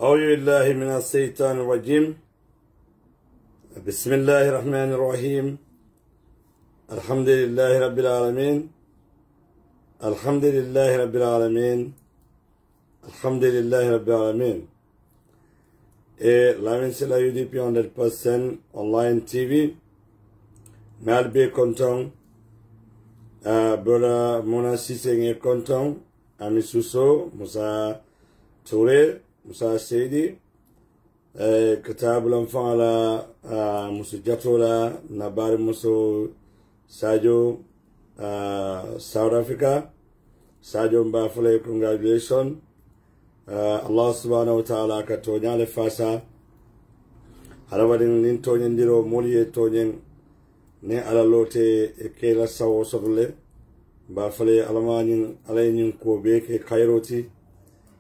أعوذ بالله من الشيطان الرجيم. بسم الله الرحمن الرحيم. الحمد لله رب العالمين. الحمد لله رب العالمين. الحمد لله رب العالمين. Laminsila UDP 100% online TV. Nalbe konton. Brother Mona Sisenge konton. Ami Suso, Musa Toure, Musa Seydi. Kitab l'enfant la Musa Jatola, Nabari Muso Sadio, South Africa. Sadio Mbafule, congratulations. Allah subhanahu wa ta'ala ka tonya le fasa. Halabadin nin tonyen diro moliye tonyen ne ala lote e kela sawo sodule. Mbafule alamanin alayin ko be ke kairoti.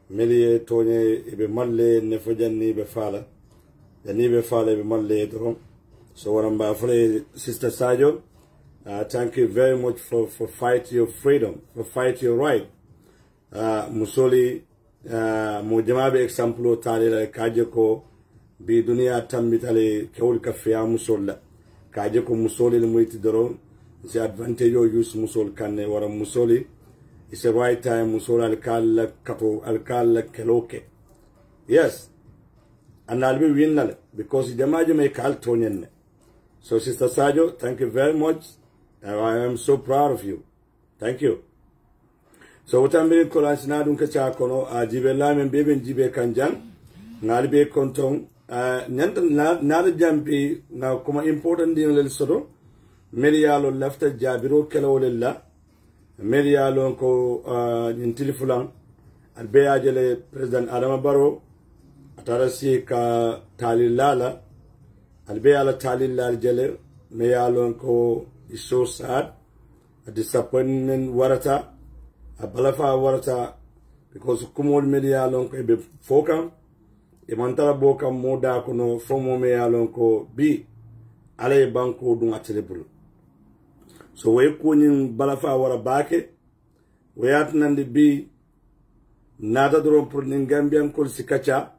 Meliye tonye ibe malle ne fojanni be fala. Yani be fala ibe malle to. So what I'm Mbafule Sister Sadio, thank you very much for fight your freedom, for fight your right. Musoli mujamabe example tali la kaje ko bi dunia tambitale kewul kafiya musolla kaje ko musoli le muyti doron c'est advantage yo use musol kanne wara musoli it's a right time musol al kala kapo al kala keloke yes and I'll be winning because jamaje me kal tonyen. So Sister Sadio, thank you very much. I am so proud of you. Thank you. So utambe kola sinadun ka cha kono jibe lamen beben jibe kanjang ngalbe kontong nyanta na jampi na kuma important din lel sodo medialo lafta jabiro kala wala medialo ko nyintili fulan albe ajele president Adama Barrow atarasi ka talilala albe ala talilala jele medialo ko is so sad, a disappointment warata abalafa warata because kumol media lon ko be fokam e mantara boka moda kono fomo me yalon ko bi ale banko dum atelebul so way kunin balafa wara bake wayat nande bi nada doron pour ni gambian kol sikacha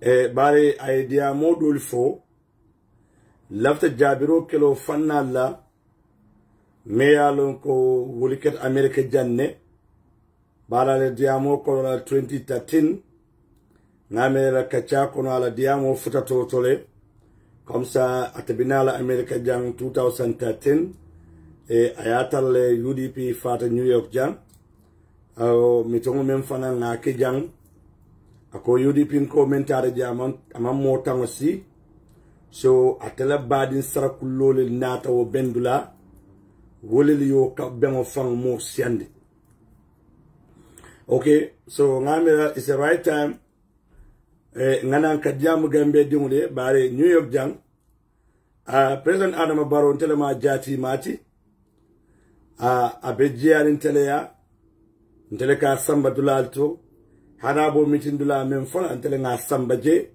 e bare idea modul fo lafta jabiro kelo fannalla meyalon ko wuliket America janne balale diamo ko la 2013 ngamela kacha kono ala diamo futa totole comme ça atabinala America jang 2013 e ayatal UDP fata New York jang o mitongo mem fana na ke jang ako UDP ko mentare jamon amam mo tangosi so atela badin sarakulole nata wo bendula woleli yo ka bengo fang mo siande. Okay, so ngamira is the right time ngana ka jamu gambe dingule bare New York jang President Adama Barrow telema jati mati abejian inteleya inteleka samba dulalto hanabo mitindula men fona intelenga samba je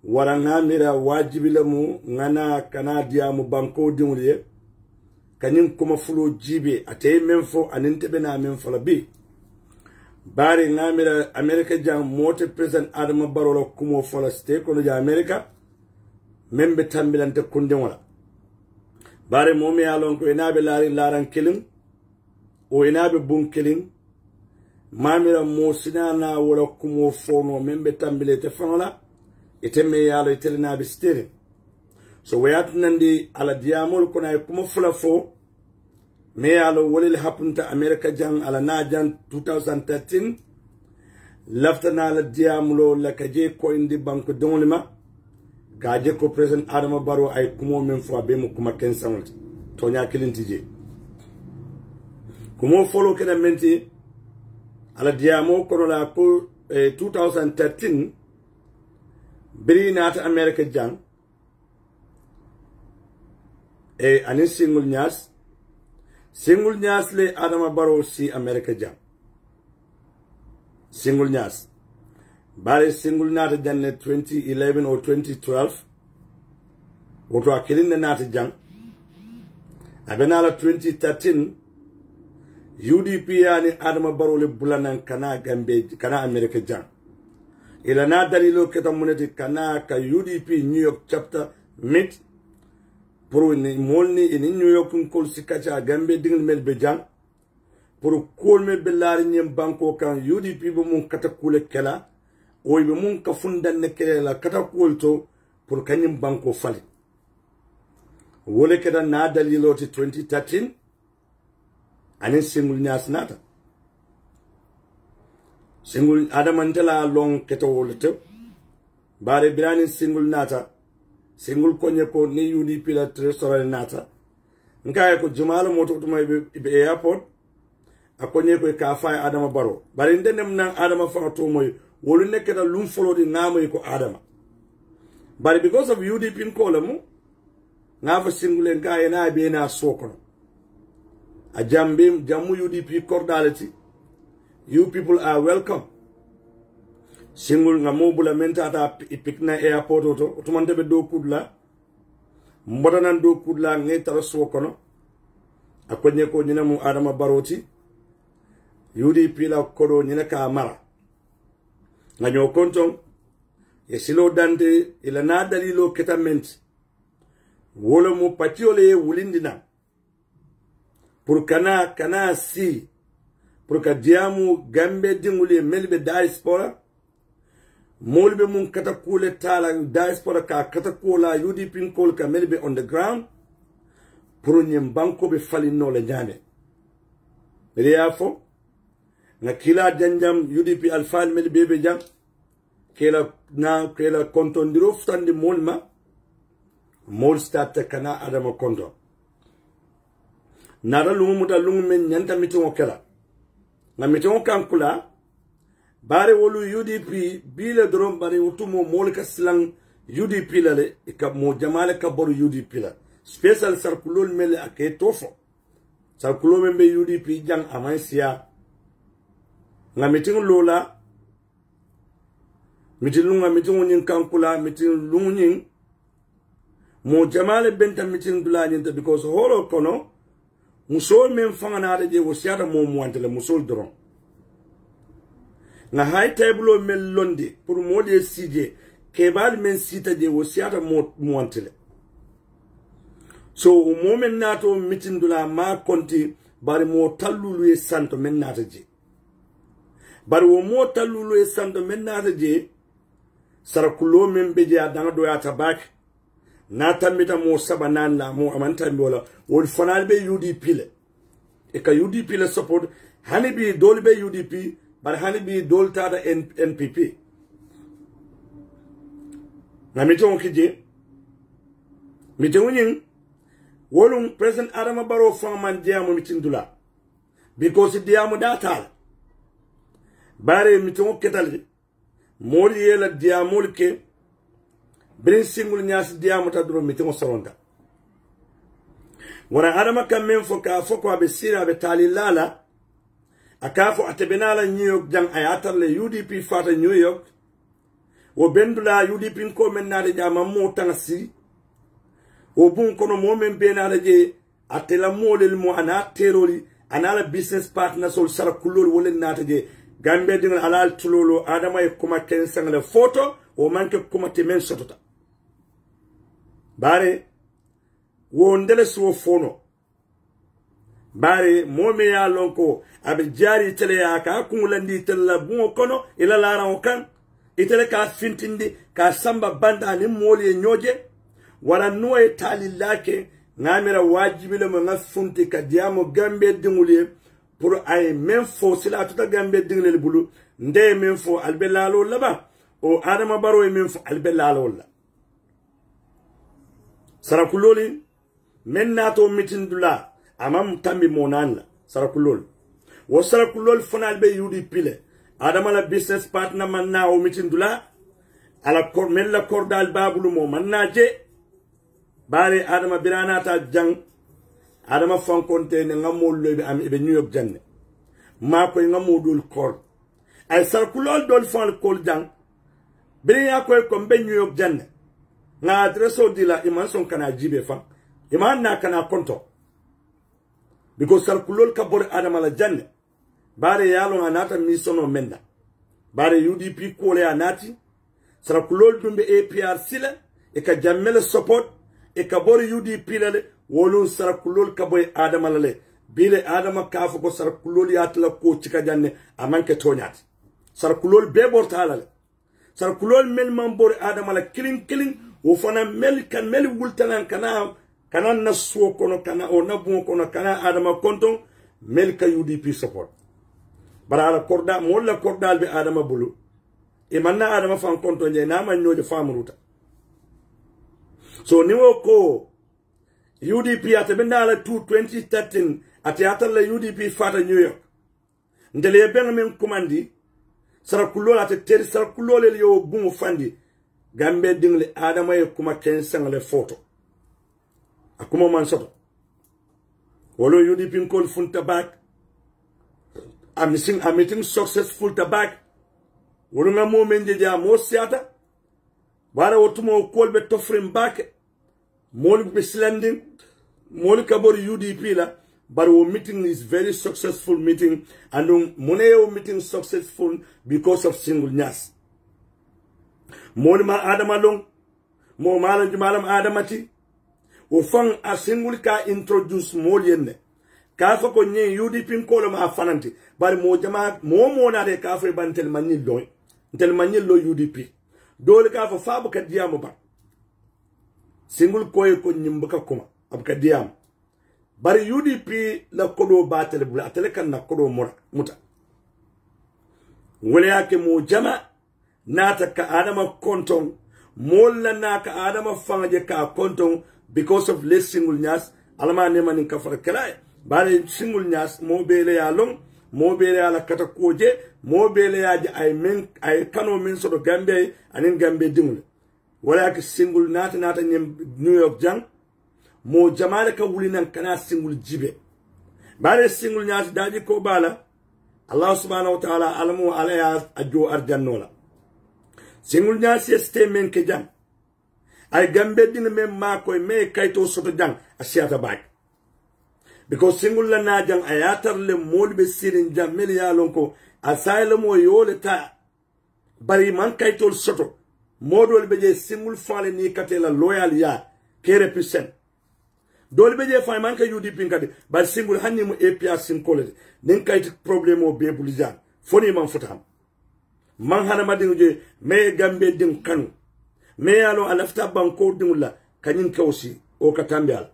warangamira wajibilamu ngana kana diamu banko dingule kanin kuma fulo jibe atay menfo anintebe na menfo la bi bari ngamira America jang mote president Adama Barrow kumo fola ste kono ja America membe tambilante kunde wala bari momi alon ko enabe laran kilin o enabe bun kilin mamira mo sinana wala kumo fono membe tambilete fanola iteme yalo itelina be steering. So we had nandi ala diamol kuna kuma fula fo me alo walil happen to America jang ala na jang 2013 lafta na ala diamulo la kaje ko indi banko donlima kaje ko president Adama Barrow ay kumo men fo be mu kuma kensan to nya kilintije kumo folo kena menti ala diamo ko la ko 2013 biri nata America jang anin single nyas le Adama Barrow si America jam single nyas bare single nata janne 2011 or 2012 woto akilin nata jang abenala 2013 UDP yani Adama Barrow le bulanan kana Gambe kana America jang ila na dalilo keta muneti kana ka UDP New York chapter meet pour ni molni in New York kol sikacha gambe dingil mel be jang pour kol mel be laari nyem banko kan UDP bu mun kata kule kela o be mun ka fundan ne kela kata kol to pour kanyim banko fale wole keda na dalilo ti 2013 anin singul nyas nata singul adamantela long keto wolete bare birani singul nata singul konye ko ni UDP la tresora nata nkaye ko jumala moto to may be airport akonye ko ka fa adama baro bare ndenem nan adama fa to moy wolu nekata lum folodi ngamoy ko adama bare because of UDP ko lamu ngafa singul nkaye na be na sokono a jammu UDP cordality. You people are welcome. Singul nga mobula mentata ipikna airport oto otumande be do kudla mbodanan do kudla ngai taraso kono akonye ko nyina mu adama baroti UDP la kodo nyina ka mara nga nyo konton yesilo dante ila na dalilo ketament wolo mu patiole wulindina pour kana si pour que diamu gambe dinguli melbe diaspora molbe mun kata kule tala diaspora ka kata kula UDP kol ka melbe on the ground pour nyem banko be falino le nyane riafo na kila janjam UDP alfal melbe be jam kela kontondiro ftandi molma mol start kana adama kondo nara lungu muta lungu men nyanta mitongo kela na mitongo kankula bare wolu UDP bile drom bare utumo molka silang UDP lale ka mo jamale ka boru UDP la special circulol mele ake tofo circulol membe UDP jang amansia na mitingo lola mitinunga mitingo nyin kankula mitinungu nyin mo jamale benta mitingo dula nyinta because holo kono musol men fangana de wosiata mo muantele musol dron na high table men londi pour mode CJ kebal men sita de wosiata mo muantele so o moment nato mitindula ma konti bari mo tallulu e santo men nata je bari wo mo tallulu e santo men nata je sarakulo men beje adanga do ya tabak na tambita mo sabanan la mo amanta mbola wol fanal be UDP le e ka UDP le support hani bi dol be UDP bar hani bi dol tada NPP na miton kije miton nyin wolum president Adama Barrow faman diamu mitindula because diamu datal bare miton ketale moli yela diamul ke brin singul nyas diamu ta duro miton saronda wana adama kam men foka foko abe sira abe talilala akafo atebenala New York jang ayatar le UDP fata New York wo bendula UDP ko men na de jama mo tansi wo bun kono mo men be na de atela model mo ana terori anala business partner sol sara kulol wolen na de gambe dingal alal tulolo adama e kuma ken sangale photo o manke kuma te men sotota bare wo ndele so fono bare momi ya lonko abe jari tele ya ka kumulandi tele bon kono ila la ran kan itele ka fintindi ka samba banda ni moli nyoje wala noye tali lake ngamira wajibi le nga funti ka diamo gambe dinguli pour ay même fo sila tuta gambe dingle bulu nde même fo albelalo laba o Adama Barrow e même fo albelalo la sarakuloli men nato mitindula amam tambi monan la sarakulol wo sarakulol fonal be UDP le Adama la business partner man na o mitindula ala kor men la kordal babulu mo man na je bare Adama birana ta jang Adama fankonte ne ngamol lobe am be New York janne ma ko ngamodul kor ay sarakulol dol fon kol jang bire ya ko be New York janne na adreso dila iman son kana jibe fa iman na kana konto because sarkulol ka bor Adama la janne bare yalo anata misono menda bare UDP ko le anati sara kulol dumbe APRC la e ka jammele support e ka bor UDP la le wolu sara kulol ka boy adama la le bile adama ka fa ko sara kulol yatla ko cika janne amanke tonyati sara kulol be bortala le sara kulol mel man bor adama la killing wo fana mel kan mel wultanan kana na suo kono kana o na bon kono kana adama konton mel ka UDP support bara korda molla kordal be adama bulu e manna adama fan konton je na man nyoje famruta so niwo ko UDP atabenda la 2013 atiata la UDP fata New York ndele ben men kumandi sara kulol ate ter sara kulol yo bumu fandi gambe dingle adama e kuma kensan le photo akuma man soto wolo UDP call funta back I'm meeting successful tabak wolo nga mo menje ja mo siata bara wotumo call be tofrim back mo be slending mo kabor UDP la but our meeting is very successful meeting and moneo meeting successful because of single nyas mo ma adama long mo malam malam adamati o fang a single ka introduce mo yenne ka fa ko nyi UDP ko ma fananti bari mo jama mo na de ka fa bantel manni loy ntel manni lo UDP dole ka fa fabu ka diamu ba single ko nyimbuka kuma abka diam bari UDP la kodo batel bula atele kan na kodo muta wala yake mo jama nata ka adama konton molla naka adama fangaje ka konton because of less single nyas alama ne manin kafar kala bari single nyas mo bele ya long mo bele ala kata koje mo bele ya ay kano min so do gambe anin gambe dingul wala yake single nata nyem New York jang mo jamale ka wulinan kana single jibe bare single nyas daji ko bala Allah subhanahu wa ta'ala alamu alaya ajo arjannola single nyas este men ke jang ay gambe ding men ma koy me kayto soto jang asiata back because single la na jang ayatar le molbe sirin jang mel ya lonko asylum o yole ta bari man kayto soto modol beje single fale ni katela loyal ya kere percent dole beje fa man ka UDP ngade bar single hanni mu APR sim college nin kayt problème o be bulijan foni man futam man hana madin je me gambe din kanu me yalo alafta banko dinula kanyin kawsi o katambial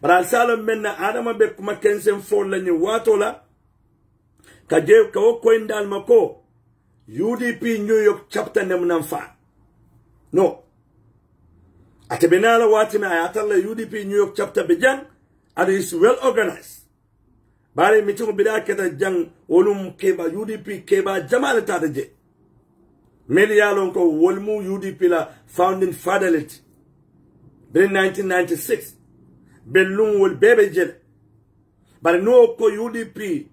bara salom menna adama be kuma kensen fon la ni watola ka je ko ko indal mako UDP New York chapter nem fa no Atebenala watima ayatalla UDP New York chapter bejan and is well organized. Bari mitungu bida keta jang olum keba UDP keba jamale tadaje. Meli yalon ko wolmu UDP la founding fatherlity. In 1996. Belung wol bebe jele. Bari no ko UDP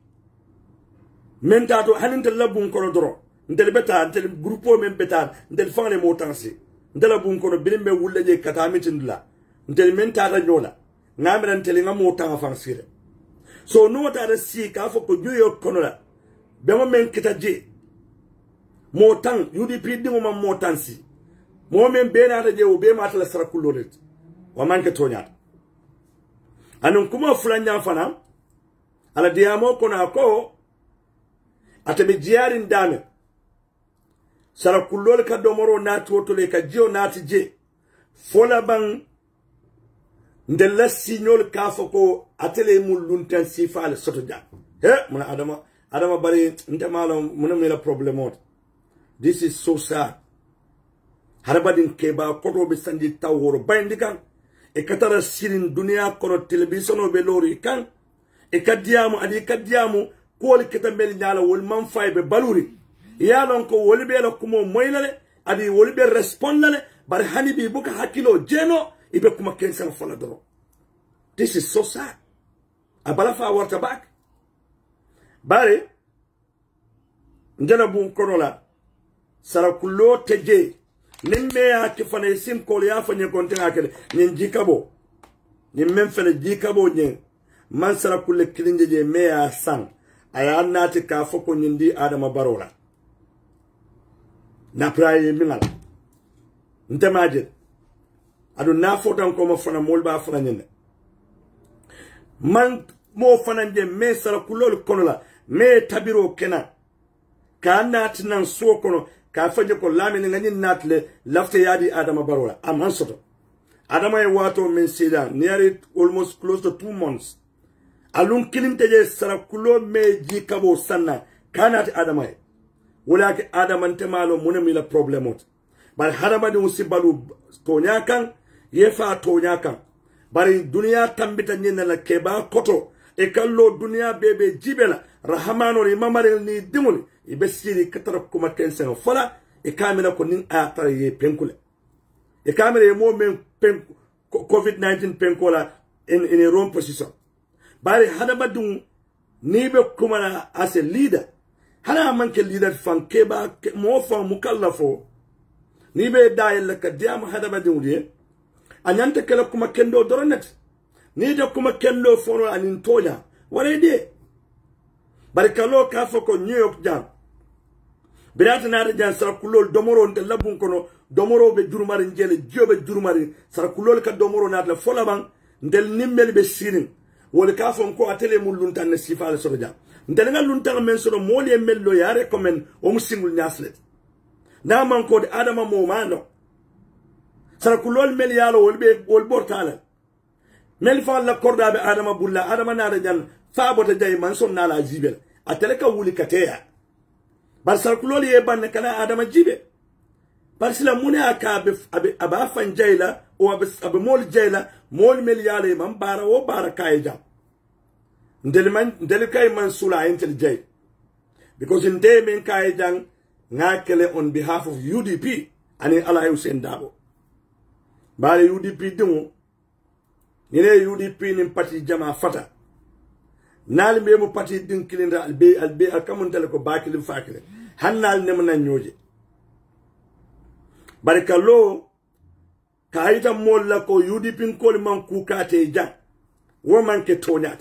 mentato hanintel labun kono doro. Ntel beta ntel grupo men beta ntel fangale motansi. Ndela bunkono bilimbe wulle je katamitin dula ntel mentata nyola ngamira ntel ngamo tanga fansire so no ta da si ka fo ko juyo kono la be mo men kita je motan UDP dingo ma motansi mo men be na ta je o be mata la sara kuloret wa manke tonya anun kuma fulanya fana ala diamo kono ko atabe jiarin dame sara kullol ka domoro nati wotole ka jio nati je fola bang ndella signol ka foko atele mul luntan sifal soto ja he muna adama bari ntamalo muna mela problemot this is so sad harabadin keba koto be sandi taworo bandikan e katara sirin dunia kono television o be lori kan e kadiamu adi kadiamu ko keta mel nyala wol man faybe baluri ya non ko wolibe la kumo moylale adi wolibe respondale bar hani bi buka hakilo jeno ibe kuma kensan fola doro this is so sad abala fa warta back bare ndana bu konola sara kullo teje nimme ya kifane sim ko ya fanye konten akele nyin jikabo nyin men fele jikabo nyin man sara kulle kilinje je me ya sang aya nati ka foko nyindi adama barola na praye mingala ntemaje adu na fotan ko ma fana molba fana nyene man mo fana nje me sara kulol kono la me tabiro kena ka nat nan so kono ka faje ko lamini ngani natle lafte yadi adama barola am soto adama e wato men sida nearly almost close to 2 months alun kilinte je sara kulo me ji kabo sanna kanat adama e wala ke adama ntemalo munemi la problemot bal harama de musibalu tonya kan yefa tonya kan bari dunia tambita nyina la keba koto e kallo dunia bebe jibela rahamano ni mamare ni dimuli ibe siri katara kuma kensen fola e kamina ko nin atara ye penkule e kamina ye mo men pen covid-19 penkola in a wrong position bari hada badun ni be kuma as a leader hana manke leader fan keba mo fan mukallafo ni be dayel ka diam hada badun die anyanta kala kuma kendo doronet ni da kuma kendo fono anin toja wala de barikalo ka foko New York jam birata na jan sarakulol domoro nte labun kono domoro be jurumari njele jobe jurumari sarakulol ka domoro na la folaban ndel nimmel be sirin wala ka fon ko atele mul luntan ne sifale so jam ndel ngal luntan men so moli mello ya recommend o musingul nyaslet na man ko adama mo mano sarakulol mel yalo wol bortala mel fa la korda be adama bulla adama na jan fabota jay man son na la jibel atele ka wuli kateya bar sarakulol ye ban kana adama jibe bar sila mune aka aba fan jayla o abe mol jayla mol mel yalo man bara o bara kayja ndel kay man sula intel jay because in day men kayjang ngakele on behalf of UDP ani ala Hussein Dabo bale UDP dum nile UDP nim parti jama fata nal be mo parti din kilinda albe akamun tele ko bakil fakile hannal nem na nyoje barikalo kaita molla ko UDP ko man ku kate jang wo man ke tonyat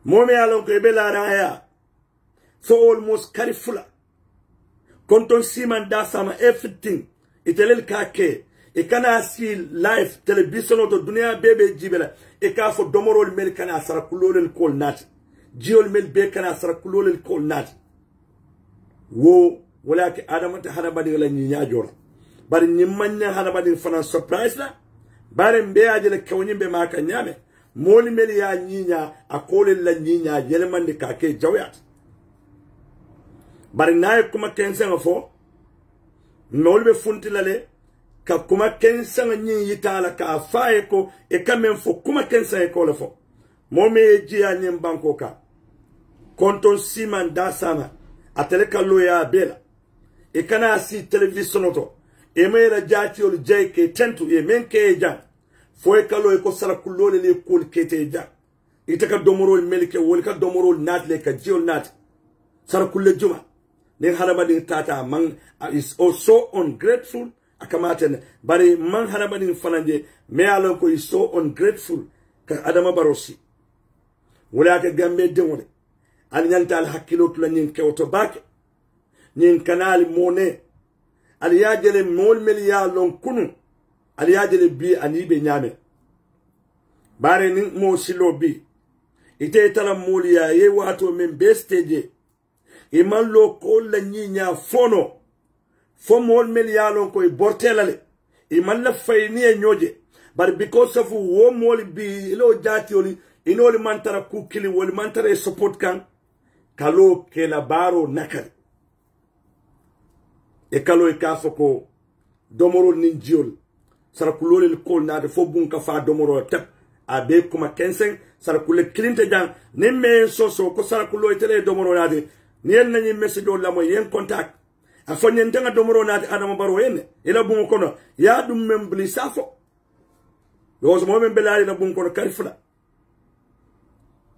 momi alon ko be la raya so almost careful konton siman da sama everything itelel kake e kana si live television to dunia bebe jibela e ka fo domorol mel kana sara kulolel kol nat jiol mel be kana sara kulolel kol nat wo wala ke adamata hada badi la nyi nyajor bari nyi manya hada badi fana surprise la bare mbe ajele kawni be maka nyame moni mel ya nyinya akolel la nyinya yelemande kake jawyat bari naye kuma kensen fo nolbe funtilale ka kuma kensen nyi yitala ka faye ko e kamen fo kuma kensen ko le fo momi jiya nyim banko ka konton siman da sama atele kallo ya bela e kana si television to e mera jati ol jayke tentu e menke jang fo e kallo e ko sara kullole le kol kete jang itaka domorol melke wol ka domorol nat le ka jiol nat sara kulle juma ne harabadin tata man is also ungrateful akamaten bari man harabadin fananje me alon ko is so ungrateful ka adama barosi wala ka gambe demode an nyanta al hakilo to nyin kewto bak nyin kanal mone al yajele mol mel ya lon kunu al yajele bi anibe nyame bare ni mo silo bi ite tala moliya ye wato men besteje iman lo ko la nyinya fono fo mol mel yalon ko bortelale iman la fayni e nyoje but because of wo mol bi lo jati oli inoli mantara kukili wol mantara support kan kalo ke la baro nakal e kalo e kafo ko domoro ninjiol sara kulole ko na fo bun ka fa domoro tap abe kuma kensen sara kule klinte jang ne me soso ko sara kulo tele domoro nade nien nañi message o lamo yen contact a fonyen tanga domoro nati adama baro ene ila bungo kono ya dum membli safo do mo men belari na bungo kono karifla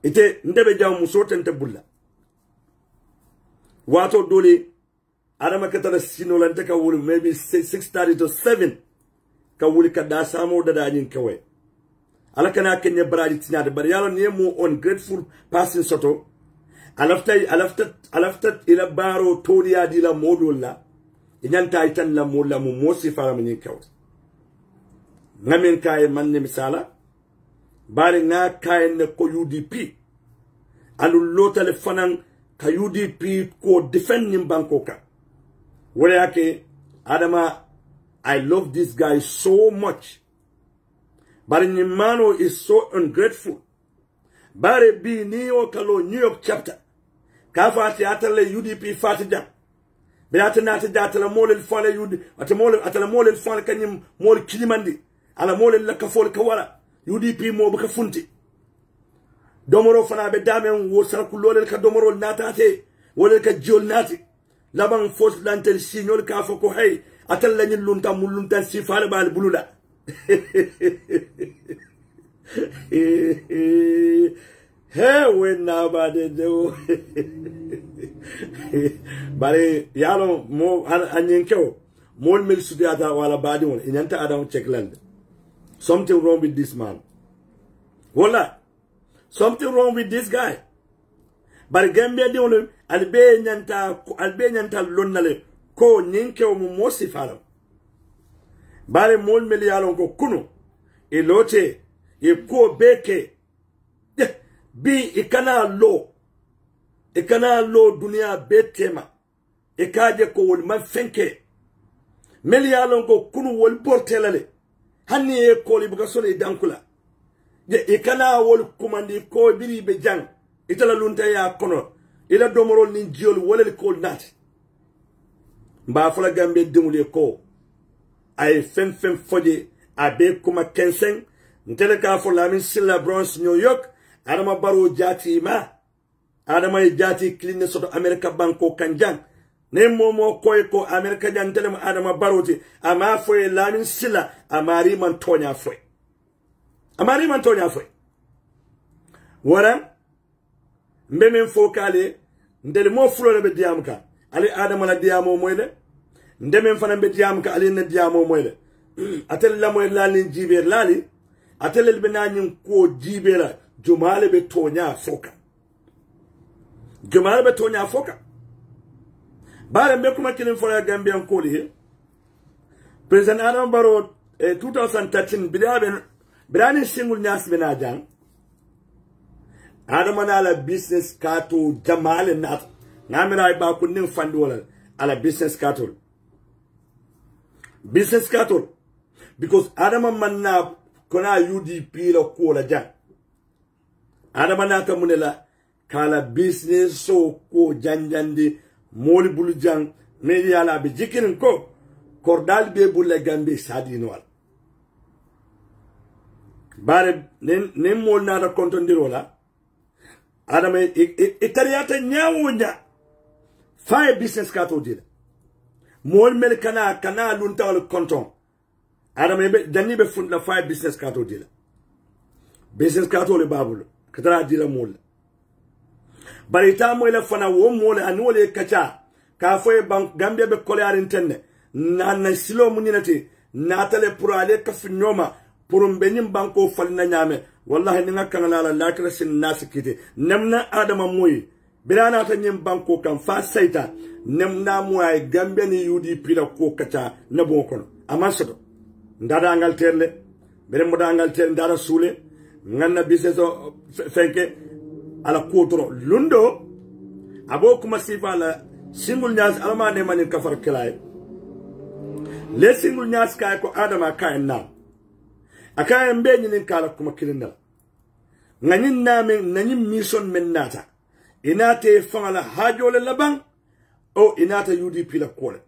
ite ndebe jaw musotente bulla wato dole adama katala sino lante ka wuli maybe 6:30 to 7 ka wuli ka da samo da nyin kawe ala kana kenye braji tinyade bar yalo ne mo ungrateful person soto alafta ila baro toriya di la modol la inyanta itan la mola mu mosi fara min kaw ngamen kay man ne misala bari nga kay ne ko UDP alu lotale fanan ka UDP ko defend nim banko ka wala yake Adama, I love this guy so much. But Nimano is so ungrateful. Bare bi New York chapter. Kafati atale UDP fatija. Be atanati atala mole fale UDP atala mole fale kanyim mole kilimandi. Ala mole lakafol kawala. UDP mo baka funti. Domoro fana be dame wo sarkulole ka domoro natate. Wole ka jol nati. Laban force lantel signol ka foko hay atal lañu lunta mu lunta si faale bal bulula he wenna bade do bare yalo mo anyen kew mo mel sudiata wala badi won inanta adam checkland something wrong with this man wala something wrong with this guy bare Gambia de won albe nyanta lonnale ko ninke o mu mosi falam bare mol mel yalon ko kunu e lote e ko beke bi ikana lo dunia betema e kaje ko wol man fenke mel yalon ko kunu wol portelale hanni e ko li buga sone dankula je ikana wol kumandi ko biri be jang itala lunta ya kono ila domorol ni jiol wolel ko nati mba fula Gambia demule ko ay fem foje abe kuma kensen ntele ka fo Lamin Silla Bronx New York Adama Barrow jati ma Adama jati clean soto America banko kanjang ne momo koy ko America jantele ma Adama Barrow ti ama fo Lamin Silla amari man tonya fo wara mbemen fo kale ndele mo fulole be diamka ali Adama la diamo moyle ndemen fana be diamka ali na diamo moyle atel la moy lali jibe lali atel be nañin ko jibela jumale be tonya foka bare be kuma kilin fo ya Gambian ko li President Adama Barrow 2013 birani singul nyas be na jang Adama na la business kato jamale nat ngamira ba ko nin fandi wala ala business kato because Adama manna kona UDP la ko la jang Adama na ta munela kala business so ko janjandi moli bulu jang media la be jikirin ko kordal be bulle Gambe sadino wala bare nen mol na da kontondiro la Adama itariyata nyawonya fire business kato dila mol mel kana lunta wal konton Adama be janni be funda fire business kato dila business kato le babul katara dila mol bari ta mo la fana wo mol anole kacha ka foye bank Gambia be kolyarin tenne na silo muninati na tale pour aller ka finoma pour mbenyim banko falna nyame wallahi ninga kanala la krasin nasikite nemna Adama moy birana ta nyim banko kan fa saita nemna moy Gambia ni UDP la ko kacha na bon kono amasodo ndada ngal terle bere moda ngal ter ndara sule nganna biseso fenke ala kodro lundo abo kuma sifa la singul nyas alma ne manin kafar kilay le singul nyas kay ko Adama kay na akaya mbenyi nin kala kuma kilinna nganin namen nanin mission men nata inate fangala hajole laban o inata UDP la kole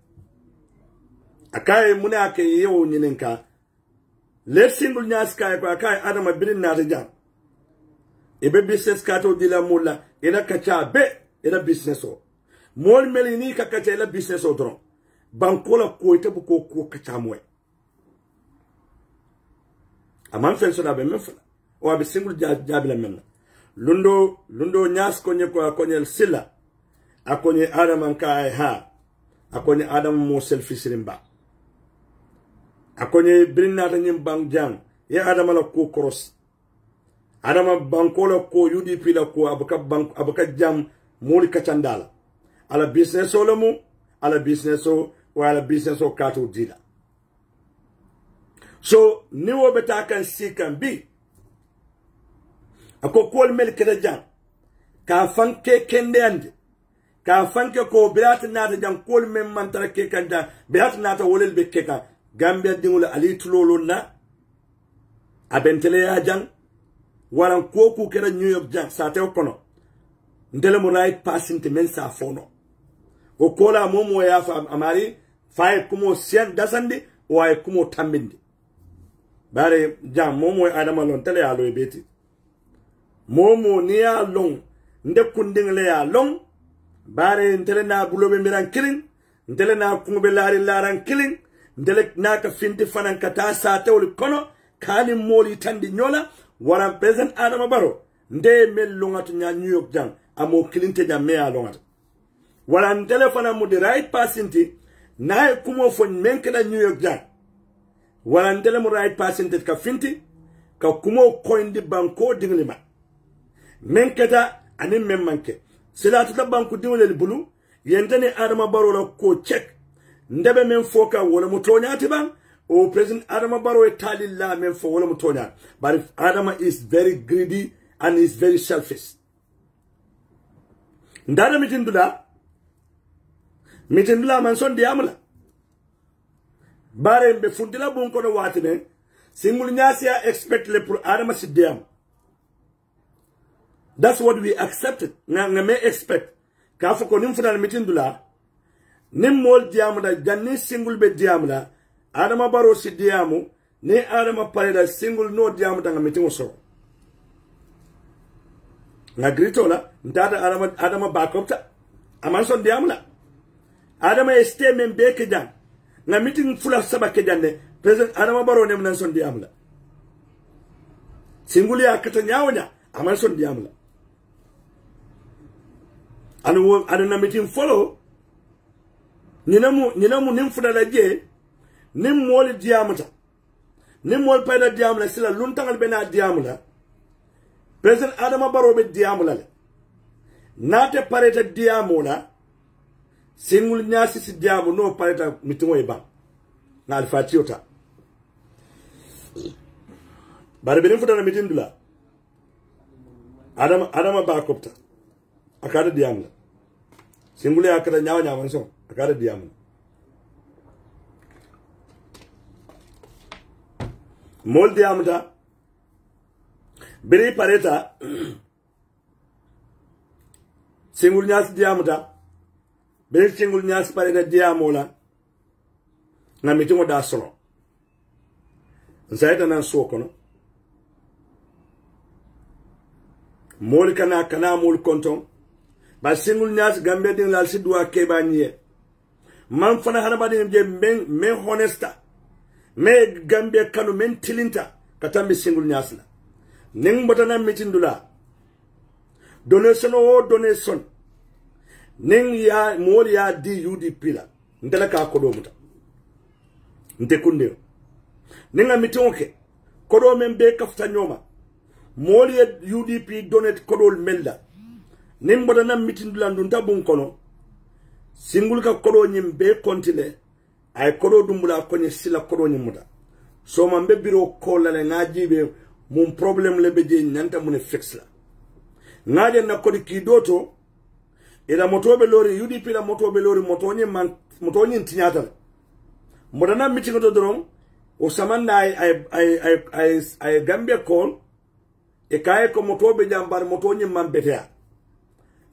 akaya munake yewo nyininka le single nyas kaya ko akaya Adama birin nata jam ebe business kato dila mulla ina kacha be ina business o mol melini ka kacha ila business o dron bankola ko ite bu ko kacha moy aman fen so da be men fala o be single jabila men lundo nyas ko nyeko ko nyel sila akonye Adama kai ha akonye Adama mo selfie sirimba akonye brinna ta nyim bang jang ya Adama la ko cross Adama banko la ko UDP la ko abuka jam moli kacandala ala business o lamu ala business o wala business o kato dila so ni wo beta kan sikan bi ako kol mel keda jang ka fanke kende ande ka fanke ko birat nata jang kol mem mantara ke kanda birat nata wolel be keka gambia dingul ali tulolo na abentele ya jang waran koku kera New York jang sa tew kono ndele mo right passing te men sa fono o kola momo ya fa amari fay kumo sien dasandi way kumo tambindi bare jang momo adama lon tele ya lo beti momo ni ya long nde kundingle ya long bare ndele na bulobe miran killing ndele na kumbe laran killing ndele na ka finti fanan kata sa tew kono kani moli tandi nyola waran present Adama Barrow nde mel longatu nya New York jang amo kilinte jam me alongata waran telefona mu the right passinti na kumo fon menkeda New York jang waran tele mu right passinti ka finti ka kumo koindi banko dinglima menketa ani memmanke silatu ta banko dingle bulu yentane Adama Barrow la ko check ndebe men foka wala mu tonyati ban o President Adama Barrow talilla men for wala mutonya but if Adama is very greedy and is very selfish ndada mitindula man son diamla bare be fundila bun ko no watine singul nyasia expect le pour Adama si diam that's what we accepted nga me expect ka fa ko nim fudal mitindula nim mol diam da ganni singul be diamla Adama Barrow si diamu ni Adama pareda single no diamu tanga mitingo so na grito la ndada Adama bakopta amanson diamu la Adama este men beke jan na miting fula saba ke janne president Adama Barrow nem nan son diamu la single ya kata nyawnya amanson diamu la anu na miting follow ninamu nimfuda la je nim mol diamuta nim mol payda diamula sila luntangal bena diamula president Adama Barrow be diamula le nate pareta diamula singul nyasi si diamu no pareta mitingo e ban na alfatiota bare benim futana mitindula Adama ba kopta akada diamula singul ya akada nyawa manso akada diamula mol diamuta biri pareta singul nyas diamuta biri singul nyas pareta diamola na mitingo da solo nsaita nan so kono mol kana mol konton ba singul nyas gambe din lal sidwa keba niye man fana hana badin je men honesta me Gambia kanu men tilinta katambi singul nyasla ning botana mitindula donation o donation ning ya mol ya di UDP la ndela ka kodo muta nte kunde ninga mitonke kodo men be kafta nyoma mol ya UDP donate kodo melda ning botana mitindula ndunta bun kono singul ka kodo nyim be kontine ay kodo dumbula konye sila kodo nyimuda so man be biro kola le ngajibe mum problem le beje nyanta mun fix la ngaje na kodi kidoto ila motobe lori UDP la motobe lori motonye tinyata modana meeting to drom o samanda ay Gambia call e kay ko motobe jambar motonye man betea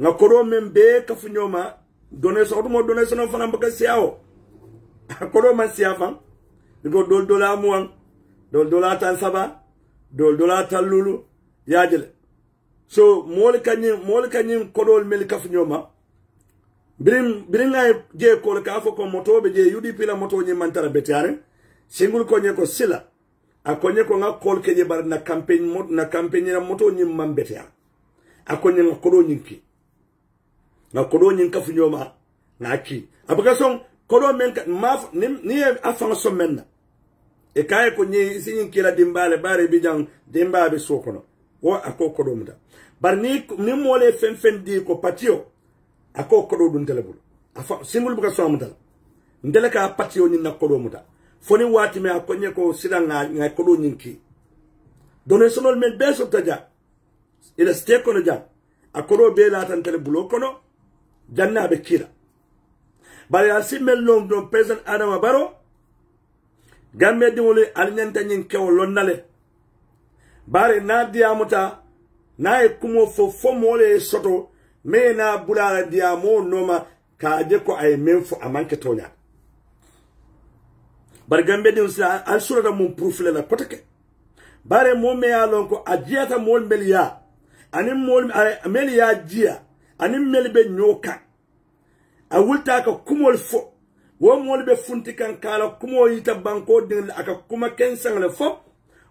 nga kodo membe kafu nyoma donation fana mbaka siao kodo man siafan digo dola muang dola tan saba dola tan lulu yajele so mol kanyim kodol mel kaf nyoma birin ay je ko ka fo ko moto be je UDP la moto nyi mantara betare singul ko nye ko sila akonye ko nga kol ke je bar na campaign na moto nyi man betare akonye nga kodo nyinki na kodo nyin kaf nyoma na ki abaka son kodo men maf ni afan so menna e kay ko nyi sin kila dimbale bare bijang dimbabe sokono wo akoko do muda bar ni mole fen di ko patio ako kodo dun telebul afa singul buka so amutal ndele ka pati oni na kodo muta foni wati me akonye ko silanga ngai kodo nyinki donation men beso taja ila ste kono jam akodo be la tan telebulo kono janna be kila bari asimel long don president Adama Barrow gambe dimole alnyanta nyin kewo lonnale bari na diamuta na e kumo fo mole soto me na bulala diamo noma kaje ko ay menfo amanke tonya bari gambe dim sa al surata mum profile la kotake bare mo me ya lonko ajiata mol melia anim mol melia jia anim melbe nyoka a wulta ka kumol fo wo mol be funti kan kala kumo yita banko din aka kuma kensan le fo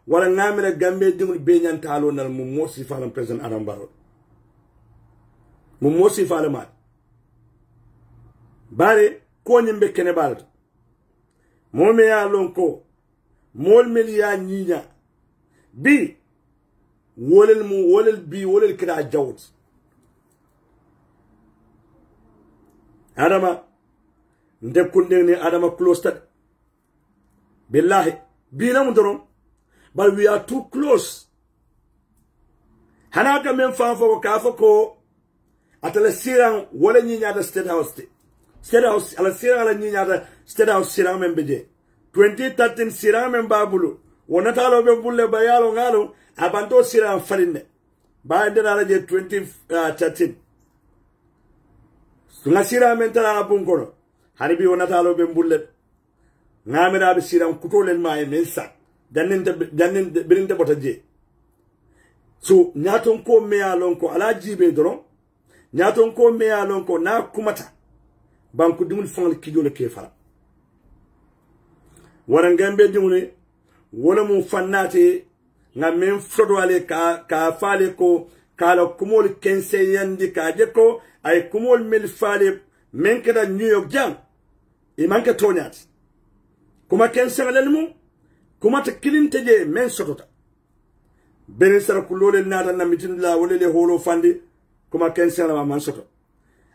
wala ngamira gambe dingul be nyantalo nal mum mosi falam president Adama Barrow mum mosi falama bare ko nyimbe kene balto mo me ya lonko mol melia nyinya bi wolel kira jawt Adama ndekunde ni Adama close tad billahi bina mudron but we are too close hanaka men fanfo ka fako atala siran wala nyinya da state house ala siran ala nyinya da state house siran men beje 2013 siran men babulu wona talo be bulle bayalo ngalo abanto siran farinde ba ndena la je 2013 nga siran men tala bunkono hanibi wona talo be bulle ngamira be siran kutolen ma e mensa dannen birinde botaje so nyaton ko meyalon ko ala jibe doron nyaton ko meyalon ko na kumata banku dimul fon kijole ke fara waran gambe dimune wala mu fannate nga men frodo ale ka fale ko kala kumol kense yandi ka je ko ay kumol mel fale men kada New York jam e manka tonyat kuma kense ngalelmu kuma ta kilinte je men sotota benen sara kulole nata na mitin la wole le holo fandi kuma kense la man soto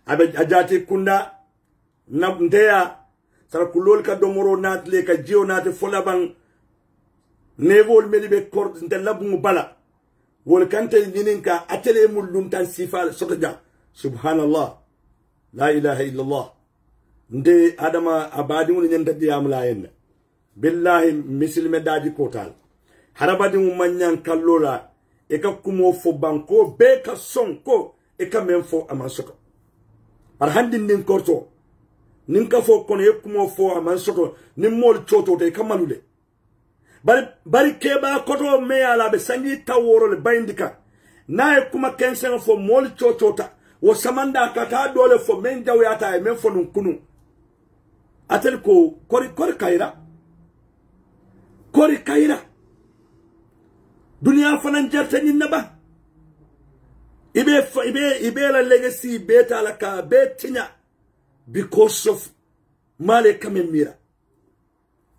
abe ajati kunda na ndeya sara kulole ka domoro nat le ka jio nat fola bang nevol melibe kord ndelabu bala wol kante yininka atele mulum tan sifal soto ja subhanallah la ilaha illallah nde Adama abadi mun nyanda diyamla yenna billahi misilme daji kotal harabadi mu manyan kallola e ka kumo fo banko be ka sonko e ka menfo amansoto par handin nin korto nin ka fo kono e kumo fo amansoto nin mol choto te kamalule bari keba koto me ala be sangi taworo le bayindika na e kuma kensen fo mol chotota wo samanda kata dole fo men jawyata e men fo nun kunu atel ko kori kaira dunia fanan jartani naba ibe la legacy beta la ka betinya because of male kamemira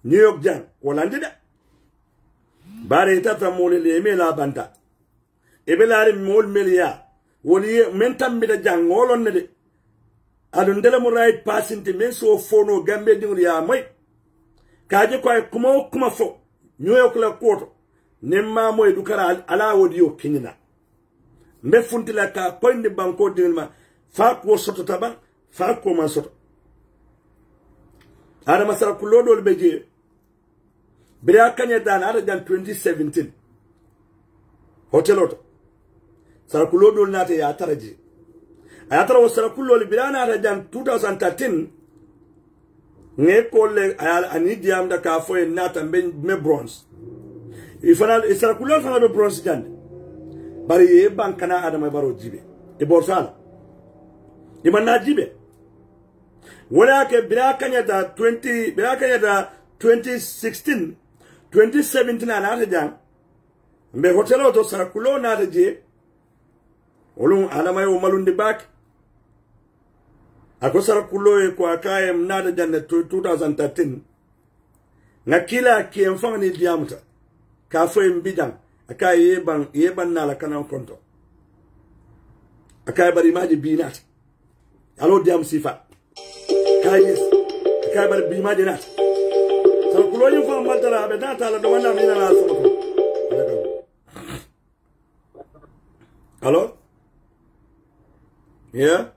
New York jam wala ndida bare tata mole le mela banta ibe la mol melia woni mentam mi da jangolon ne de adun dele mo right passing te men so fono gambe dingul ya moy kaje ko ay kuma fo New York la koto nemma moy dukara ala wodiyo kinina mbe funti la ka poinde banko dinma fa ko soto taban fa ko man soto ara masara kulodol beje bria kanya dan ara jan 2017 hoteloto sara kulodol nate ya taraji ayatara wasara kulol birana ara jan 2013 nge kolle ayal ani diam da ka fo en nata me bronze ifana isara kulol fana be bronze jande bari e bankana Adama Barrow jibe e borsala e manna jibe wala ke birakanya da 2016 2017 ana jan mbe hotelo to sara kulo na je olun Adama yo malundi bak ako sara kulo e ko akaye mnada janne 2013 na kila kiemfanga ni diamta ka fo mbijan akaye yeban na la kanan konto akaye bari maji binat alo diam sifa kayes kay bar bi ma dinat so kulo yin fa maltara be data la do wala mina la so hello yeah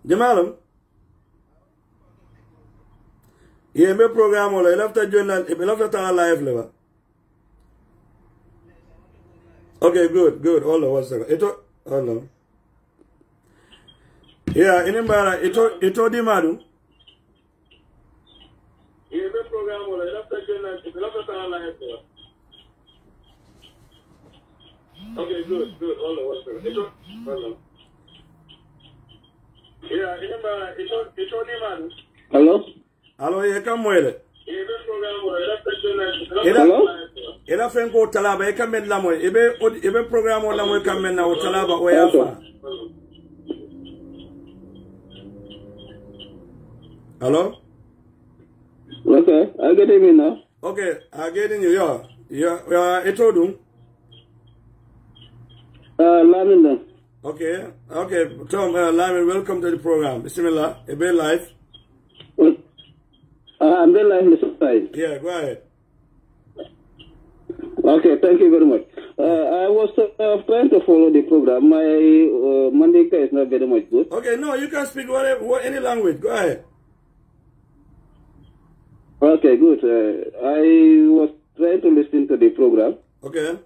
Jamalam yeah me program wala lafta journal e lafta ta live lewa okay good hold on 1 second hold on yeah inimbara ito di madu yeah me program wala lafta journal e lafta ta live lewa okay good hold on 1 second hold on yeah inimbara ito di madu Hello, you come with it. Hello? Ela fenko talaba e kamen lamo ebe program on lamo kamen na talaba o yafa. Hello? Okay, I get him now. Okay, I get in you. Yeah, etodum. Lamin. Okay, Tom, Lamin, welcome to the program. Bismillah, ebe live. I'm very live, Mr. Sai. Yeah, go ahead. Okay, thank you very much. I was trying to follow the program. My Mandinka is not very much good. Okay, no, you can speak any language. Go ahead. Okay, good. I was trying to listen to the program. Okay.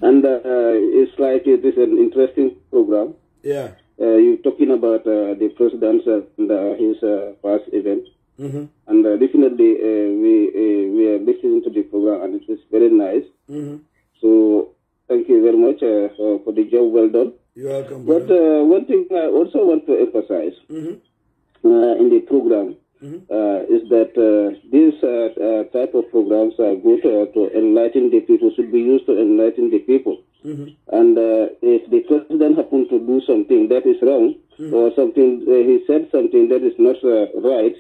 And it's like it is an interesting program. Yeah. You're talking about the president and his past event. Mm-hmm. And definitely we are listening to the program and it is very nice. Mm-hmm. So thank you very much for the job well done. You're welcome. But one thing I also want to emphasize in the program is that these type of programs are good to enlighten the people, should be used to enlighten the people. And if the president happens to do something that is wrong, or something he said something that is not right,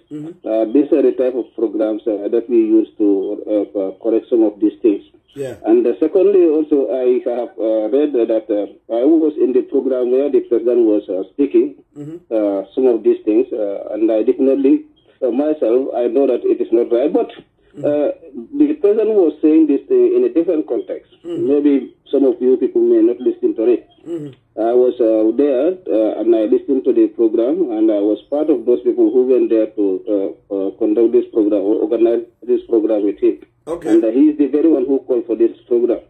these are the type of programs that we use to correct some of these things. Yeah. And secondly, also I have read that I was in the program where the president was speaking some of these things, and I definitely myself I know that it is not right, but the president was saying this thing in a different context. Maybe some of you people may not listen to it. I was there and I listened to the program, and I was part of those people who went there to conduct this program or organize this program with him. Okay. And he is the very one who called for this program.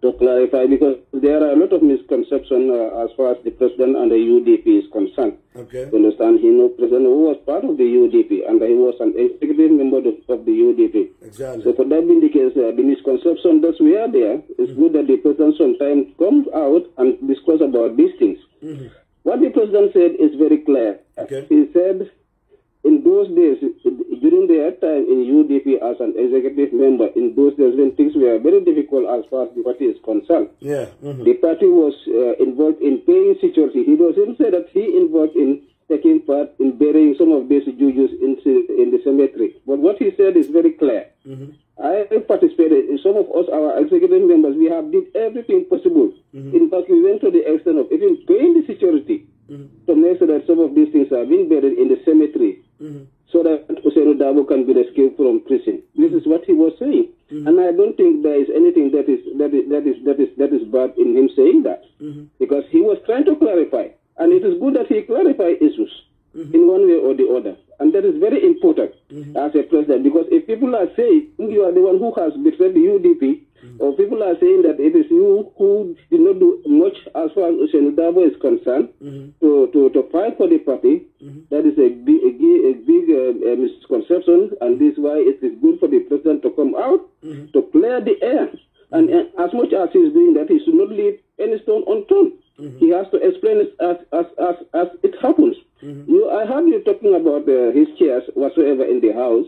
To clarify, because there are a lot of misconceptions as far as the president and the UDP is concerned. Okay. You understand? He knows president who was part of the UDP, and he was an executive member of the UDP. Exactly. So for that being the case, the misconception that we are there, it's good that the president sometimes comes out and discuss about these things. What the president said is very clear. Okay. He said, in those days, during their time in UDP as an executive member, in those days when things were very difficult as far as the party is concerned, the party was involved in paying security. He doesn't say that he involved in taking part in burying some of these Jujus in the cemetery. But what he said is very clear. I participated in some of us, our executive members, we have did everything possible. In fact, we went to the extent of even paying the security to make sure that some of these things are being buried in the cemetery, so that Ousainou Darboe can be escaped from prison. This is what he was saying, and I don't think there is anything that is bad in him saying that, because he was trying to clarify, and it is good that he clarified issues in one way or the other, and that is very important as a president, because if people are saying you are the one who has betrayed the UDP, or people are saying that it is you who did not do much as far as Ousainou Darboe is concerned to fight for the party, that is a big misconception, and this is why it is good for the president to come out to clear the air. And as much as he is doing that, he should not leave any stone unturned. He has to explain it as it happens. I heard you talking about his chairs whatsoever in the house.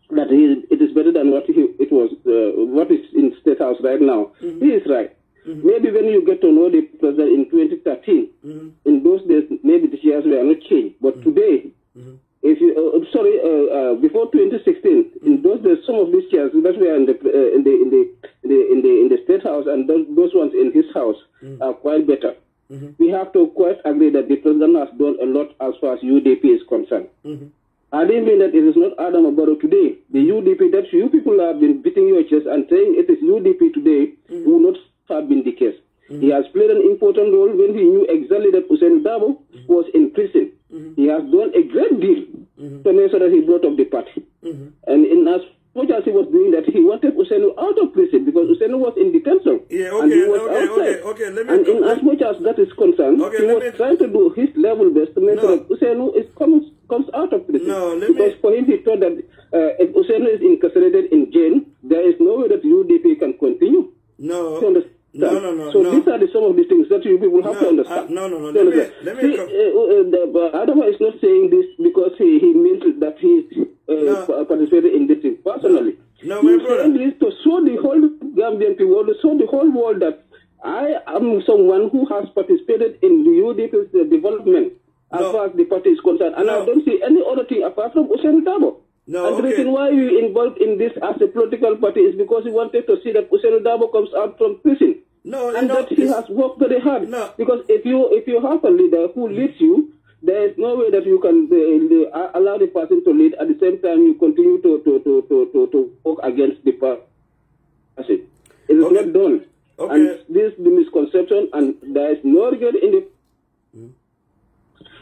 That it is better than what what is in State House right now. He is right. Maybe when you get to know the president in 2013, in those days, maybe the shares were not changed. But today, if you before 2016, in those days, some of these shares that were in the State House and those ones in his house are quite better. We have to far as UDP is concerned. I didn't mean that it is not Adam Barrow today. The UDP that you people have been beating your chest and saying it is UDP today will not have been the case. He has played an important role when he knew exactly that Hussein Dabo was in prison. He has done a great deal to make sure that he brought up the party. And in as much as he was doing that, he wanted Hussein out of prison because Hussein was in detention. And he was outside. And in as much as that is concerned, he was trying to do his level best to make sure that Hussein comes out of prison. Because for him, he thought that if Hussein is incarcerated in jail, there is no way that UDP can continue. So these are some of the things that you people have to understand. Adama is not saying this because he means that he participated in this thing personally. He's saying this to show the whole Gambian people, to show the whole world that I am someone who has participated in the UDP's development as far as the party is concerned. And I don't see any other thing apart from Hussein Dabo. And the reason why we involved in this as a political party is because we wanted to see that Hussein Dabo comes out from prison. That he has worked very hard. Because if you have a leader who leads you, there is no way that you can allow the person to lead at the same time you continue to work against the person. It is not done. And this is the misconception, and there is no regret in it.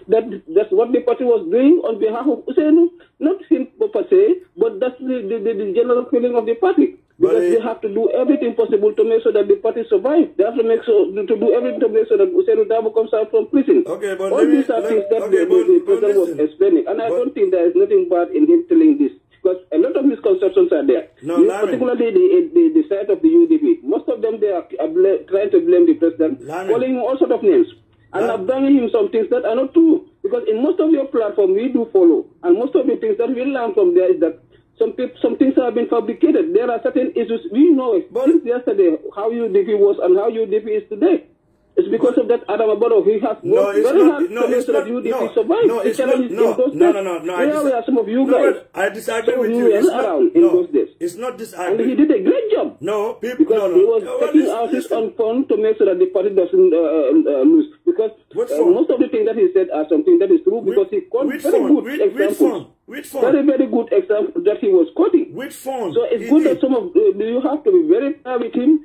That's what the party was doing on behalf of Hussein, not him per se, but that's the general feeling of the party. Because they have to do everything possible to make sure that the party survives. They have to do everything to make sure that Hussein Dabo comes out from prison. All these are things that the president was explaining. And I don't think there is nothing bad in him telling this. Because a lot of misconceptions are there. Particularly the side of the UDP. Most of them, they are trying to blame the president, calling him all sorts of names. And I'm bringing him some things that are not true. Because in most of your platform, we do follow. And most of the things that we learn from there is that some things have been fabricated. There are certain issues. We know it. Since yesterday, how UDP was and how UDP is today. It's because of that Adam Barrow. He has worked very hard to make sure that UDP survive. Where are some of you guys? I disagree with you. Around in those days. It's not disagreement. And he did a great job. Because he was taking out his own fund to make sure that the party doesn't lose. Because most of the things that he said are something that is true. Because he quoted very good examples. Very, very good example that he was quoting. Which phone? So it's good that some of you have to be very fair with him,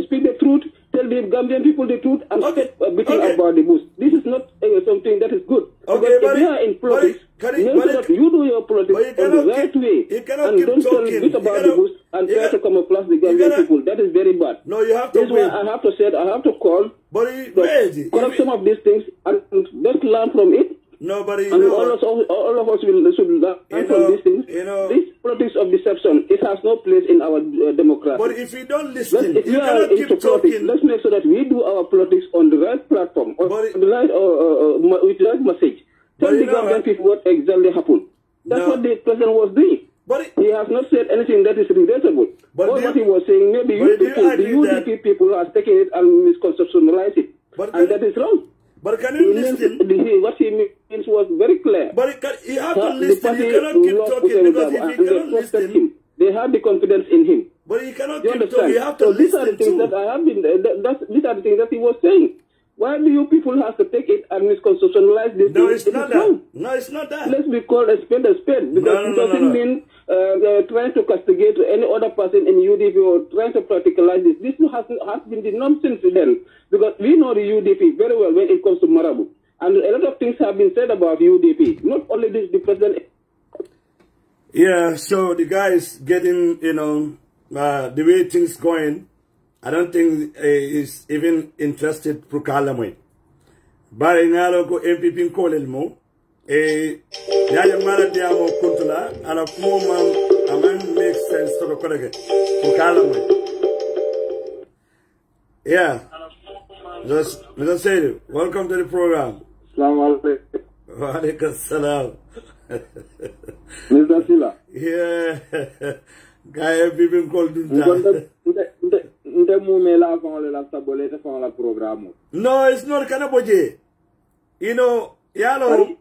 speak the truth, tell the Gambian people the truth, and stop beating about the bush. This is not something that is good. Because if you are in politics, make sure that you do your politics in the right way, and don't tell bit about the bush and try to camouflage the Gambian people. That is very bad. No, you have to. This is why I have to say, I have to call, correct some of these things, and let's learn from it. Nobody, and all of us should learn from these things. This politics of deception, it has no place in our democracy. But if you don't listen, you cannot keep talking. Let's make sure that we do our politics on the right platform, or with the right message. Tell the Gambian people what exactly happened. That's what the president was doing. He has not said anything that is regrettable. All what he was saying, maybe the UDP people are taking it and misconceptualize it. And that is wrong. But can you listen? What he means was very clear. But you have to listen. You cannot keep talking because if you cannot listen, they have the confidence in him. But you cannot keep talking. You have to listen. These are the things that I have been. These are the things that he was saying. Why do you people have to take it and misconceptualize this? No, it's not that. No, it's not that. Let's be called a spade a spade. Because it doesn't mean trying to castigate any other person in UDP or trying to practicalize this. This has been the nonsense then. Because we know the UDP very well when it comes to Marabu. And a lot of things have been said about UDP. Not only this, the president. Yeah, so the guy is getting, the way things going. I don't think he's even interested to Kalamwe. But in Aloko MPP Kolelmo, Yaya Maladiamo Kuntula, and a moment, a man makes sense to the Kodake, to Kalamwe. Yeah. Just say it. Welcome to the program. Assalamu alaikum. Wa alaikum salam. Mr. Sila. Yeah. Guy have been called No, it's not Kanaboje. Yalo.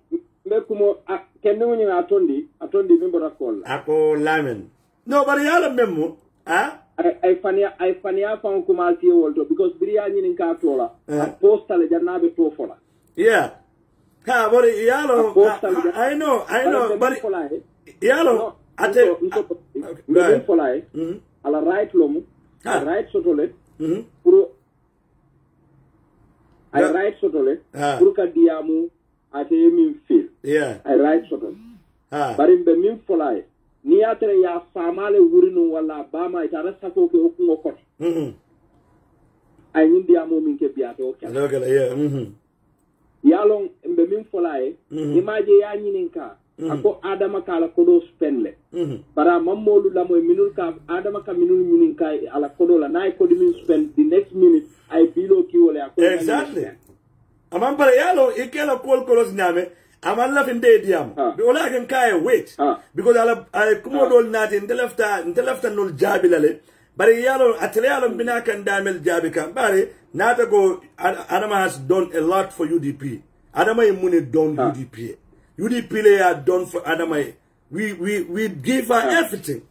Ako Lamin. No, but Yalo Memo. I fania found Kumasi Walter because Brian in Katola. Postal Janabe Tofola. Yeah. Ha, but yalo, I know, but yalo, I tell you, ala right lomu, right sotole, puro, I right sotole, puro kadiamu, ate min feel. Yeah. I right sotole. But in the min folai, ni atre ya famale wurinu wala bama itara sako ke okungo kot. I need the amu min ke biate okay. Yeah. Yalong mbe min folai, imaje ya nyininka. Ako adama kala kodo spendle para mamolu la moy minul ka adama ka minul minin kay ala kodo la nay kodo min spend the next minute ay bilo ki wala ako exactly amam para yalo ikela kol kolos nyame amal la fin de diam be wala kan kay wait because ala kumo dol nati ndelefta nul jabilale bari yalo atleyalo bina kan damel jabi kan bari nata go adama has done a lot for UDP adama e muni don UDP UDP they are done for Adamai. We give her everything.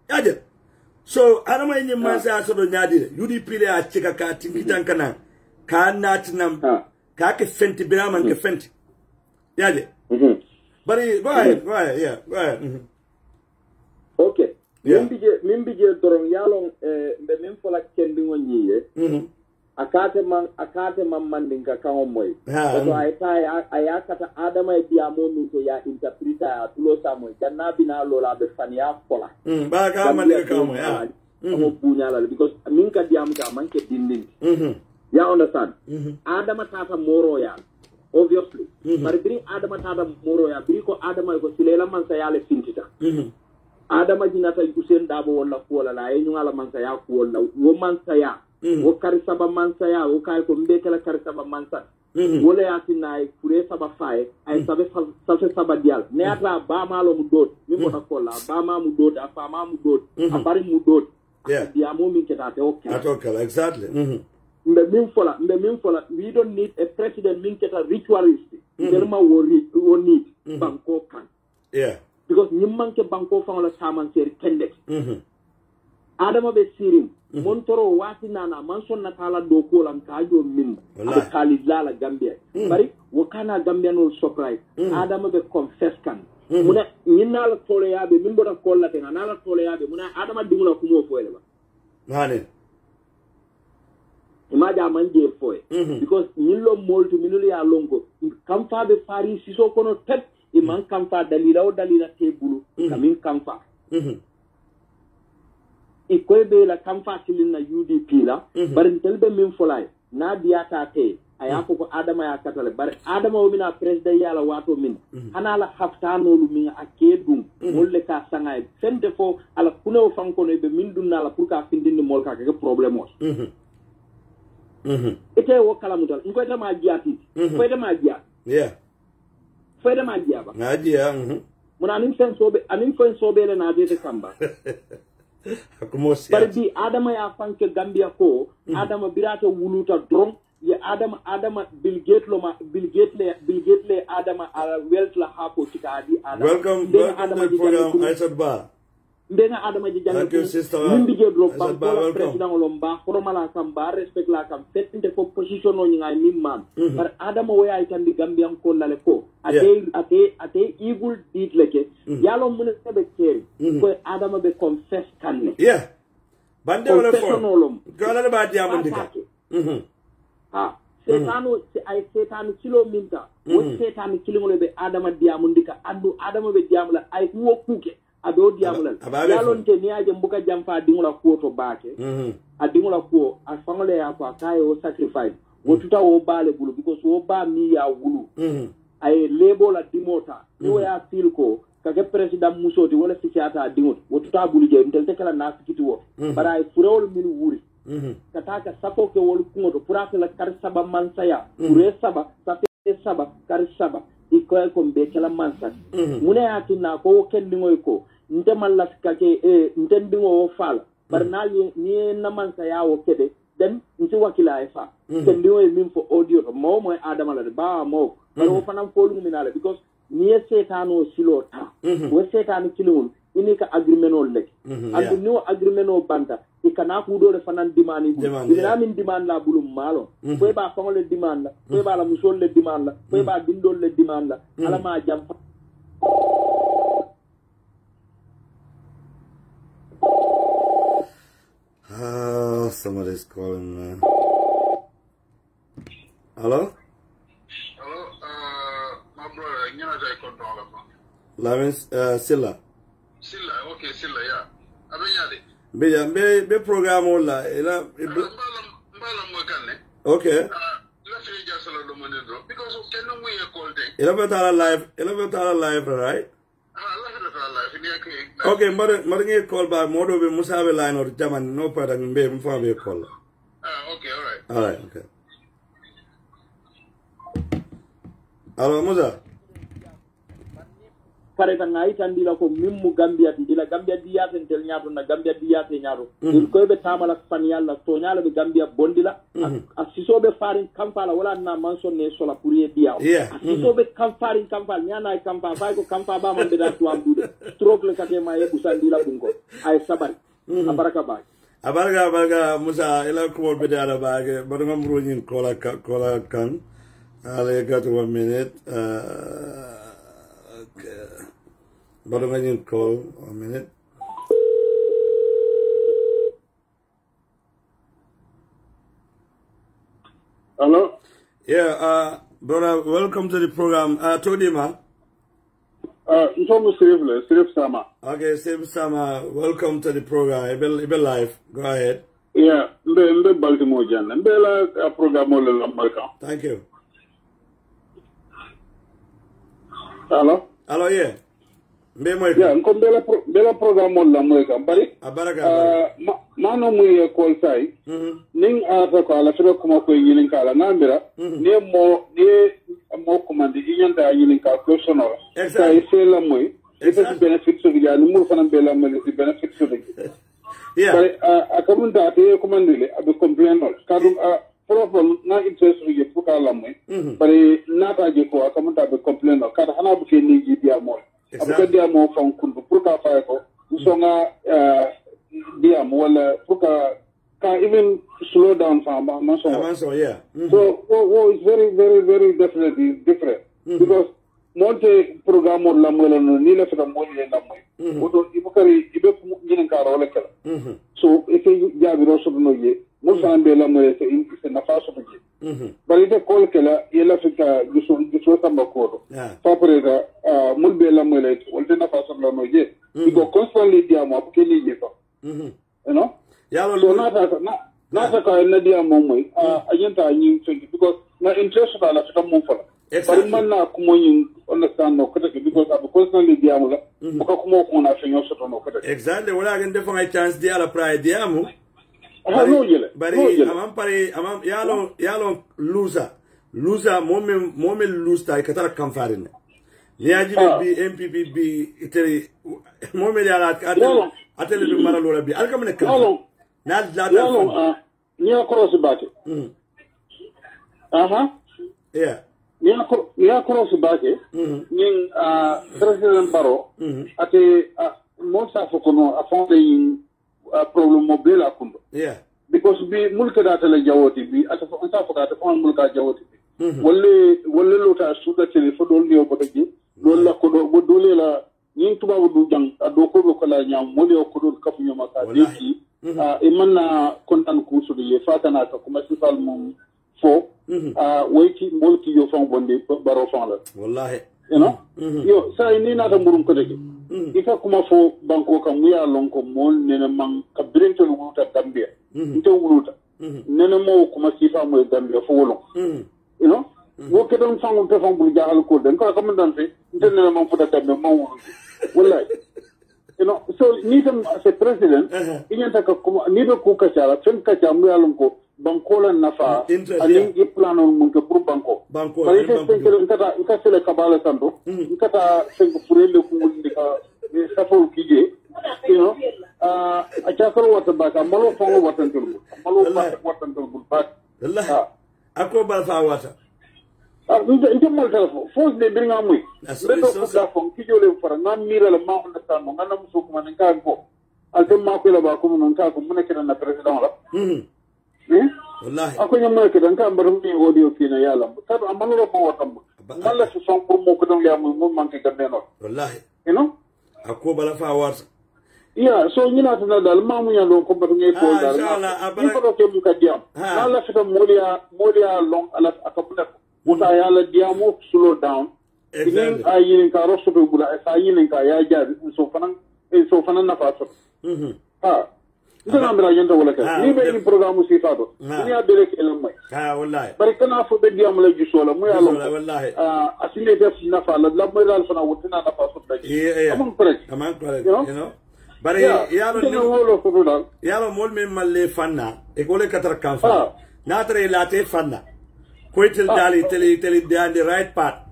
Yaje. So Adamai ni mansa aso do nyadi. UDP they are cheka ka tingitan ka natinam ka ke fenti biraman ke fenti. Yaje. But go ahead, yeah, go ahead. Okay. Mimbije dorong yalong be memfola kendi ngonyiye. Akate man mandinga kango moy so ayakata adama e biamo mi to ya interpreta tulo samoy janna bina lola be fania fola ba ka mandinga kango moy mo bunyala because minka diam ka manke dindin ya understand adama tata moro ya obviously but bring adama tata moro ya biko adama ko silela man sa yale fintita adama jinata kusen dabo wala ko la e nyala man sa ya ko wala wo man sa ya wo kari saba mansa ya wo kay ko mbekela kari saba mansa wala yatina ay kure saba fay ay sabe saba dial ne atra ba malo mu dot mi ko ta kola ba ma mu dot afa ma mu dot abari mu dot dia mo min keta te okay exactly mbe min fola we don't need a president min keta ritualist derma wo need banko kan because nyimmanke banko fa wala taman ser kendet adama be sirim montoro wati nana manson na kala do ko lam kajo min abe khalid la gambia bari wakana gambia no surprise adama be confess kan muna nyina la tole yabe min boda ko la tenga nala tole yabe muna adama dimula ko mo foyle ba ngane imaja manje foy because nyillo moltu minul ya longo kam fa be fari siso kono tet iman kam fa dalila tebulu kamin kam fa ikoybe la kamfa kilin na UDP la bari telbe min folay na diata te ayako ko adama ya katale bari adama o mina president yala wato min ana la haftano lu min akedum molle ka sangay fende fo ala kuno fanko no be min dunna la pour ka findinde mol ka ke problème os ete wo kala mudal ngoy dama jiati foy dama jiat foy dama jiaba na jia muna anin fen sobe le na de kamba bari bi adama ya fanke gambia ko adama birata wuluta dron ya adama Bill Gates le adama ala wealth la hapo tika adi adama welcome to the program Aishat Ba ndenga adama ji jangal mimbi je drop ba ko president lomba foromala kam ba respect la kam fettinte ko position no ngai mimman bar adama waya itandi gambian ko lale ko ate evil deed leke yalo mun sebe keri ko adama be confess kanne bande wala fo gala ba diamond dika setanu kilo minta wo setanu kilo ngole be adama diamond dika andu adama be diamla ay wo kuke ado diamulal yalonte ni aje mbuka jamfa dingula ko to baake adingula ko afangole ya ko akayo sacrifice wotuta wo bale bulu because wo ba mi ya wulu ay lebo la dimota ni ya fil ko kage president musoti wala sikiata dingot wotuta bulu je ntel kala nasikiti wo bara ay furewol min wuri kataka sapo ke wol kungoto purata la kar saba mansaya pure saba saba kar saba ikoy ko be kala mansa mune atina ko kendi ngoy ko nte mallas kake nte ndingo wo fala barna ni na mansa ya wo kede den nti wakila fa kendi ngoy min fo audio mo adama la ba mo ko fanam fo lu minala because ni setano silota wo setano kilon inika agreement ol lek andu ni agreement o banta kana ku do le fanan dimani ina min demand la bulum malo ko ba fa le demand la ko ba la musol le demand la ko ba dindol le demand la ala ma jam somebody's calling man. Hello? Hello, my brother, you know I control of Lamens Silla. Silla, okay, Silla, yeah. Abiyadi. Be program la ila Mbalam Wakane. Okay. Let's just a little money because can we call day? Ila live, right? Okay, mother call back Modo be Musabe line or German no part and be before we call. Okay, all right. All right, okay. Hello, Musa. Pare tan ngai tan dila ko mimmu Gambia dila Gambia diya ten tel nyaato na Gambia diya te nyaaro ko be tamala fan yalla to nyaala be Gambia bondila asiso be farin kampala wala na manson ne sola pour ye diya asiso be farin kampala nyana ay kampa fay ko kampa ba man be da to amdude stroke le kate ma ye busandila bunko ay sabari abaraka ba abaraka Musa ila ko be da ba ke ba ngam roñin kola kan ale got 1 minute okay. But when you call 1 minute. Hello? Yeah, brother, welcome to the program. Todima. Sirif Sama. Okay, Sirif Sama, welcome to the program. Ibe live. Go ahead. Yeah, the Baltimore Jan. And the program all. Thank you. Hello? Hello, yeah. Yeah, bela program la moika bari abaraka mano muy call sai ning asa ko ala firo kuma ko yilin kala ngambira ne mo commande yanda yilin ka question ora sai c'est la moy et c'est benefit so ya ni mu fana bela mo le benefit so yeah bari akamunda te commande le abe complain ol kadum problem na interest ye pour kala moy bari nata je ko akamunda be complain ol kada hana bu ke ni ji dia mo abuka diamo fan kundu pour ka fa ko usonga diamo wala pour ka even slow down fa ma so yeah so is very very very definitely different because monte programme la mo no ni la fa mo ni la mo oto ibukari ibe ngin ka ro la kala so e ke jabi ro so no ye mo sambe la mo se na fa so ke bari de kol kala yela fika giso tamba ko fa preda mulbe la mele wolte na fa so la no je iko constantly diamo ko ni je ko you know yalo so na ka na diamo moy agenta ni because na interest la fika mo fa bari man na ko mo yin understand no ko because abu constantly diamo la ko ko na fenyo so no ko exactly wala gan defa ngay chance di ala pride diamo bari amam yalo loser momen lusta katara kamfarin ni ajibe bi MPP bi iteri momen yala atele bi maralo rabbi alkamne kam na la ni akross bake yeah ni akross bake ni president baro ate mo sa fokono afande yin problem mo bela kundo yeah because bi mulka da tele jawoti bi ata foka ta fon mulka jawoti bi wolle lota suda tele fo dol liyo botaji dol la ko do dole la yin tuba du jang do ko la nyam mo liyo ko do kafu nyama ka deki e manna kontan ku su ye fatana ka kuma sifal mum fo wayti mulki yo fon bonde baro fon la wallahi you know yo sai ni na ta murum ko deke ika kuma fo banko kam wiya lonko mol nena man ka brento wuta Gambia nte wuluta nena mo kuma sifa mo Gambia fo wolon you know wo ke don fangu te fangu jaxal ko den ko kam dan fe nte nena man futa Gambia mo wulu wallahi you know so ni tam as president inyanta ka kuma ni be ku ka chala fen ka chala mo yalon ko banko la nafa ani e plano mun ke pour banko bari te senkel nkata sele kabala sando nkata senko purele ku ndika safol kije you know a chakalo wata baka malo fango watan tulbu malo watan tulbu bak wallahi ako bal fa wata nte mal telefo fos de bringa muy beto ko da fon kijo le fara ngam mira le ma on da tan ngana muso kuma nka ko altem ma ko la ba ko non ka ko mun ke na president la wallahi ako nyamma ke dan ka mbarum ni audio kina yalla tabu amalo ro mo watam malla su son pour mo ko don ya mo manke gambe no wallahi you know ako bala fa warta yeah so nyina tana dal mamu nya don ko batu ngay ko dal ni ko ke mu ka diam malla fita molia long ala akabula muta yalla diamo slow down exactly ayin ka rosso be bula ayin ka ya ja so fanan na fa so ina mbira yenda wala ka ni be ni programme sifado ni abere ke lamay wallahi bari kana fo be diam la jusola mu ya lo wallahi asine def na fa la may dal fana wutina na fa so daji amon correct you know bari yalo mol men malle fanna e gole katar kanfa na tare late fanna ko itel dali tele the right part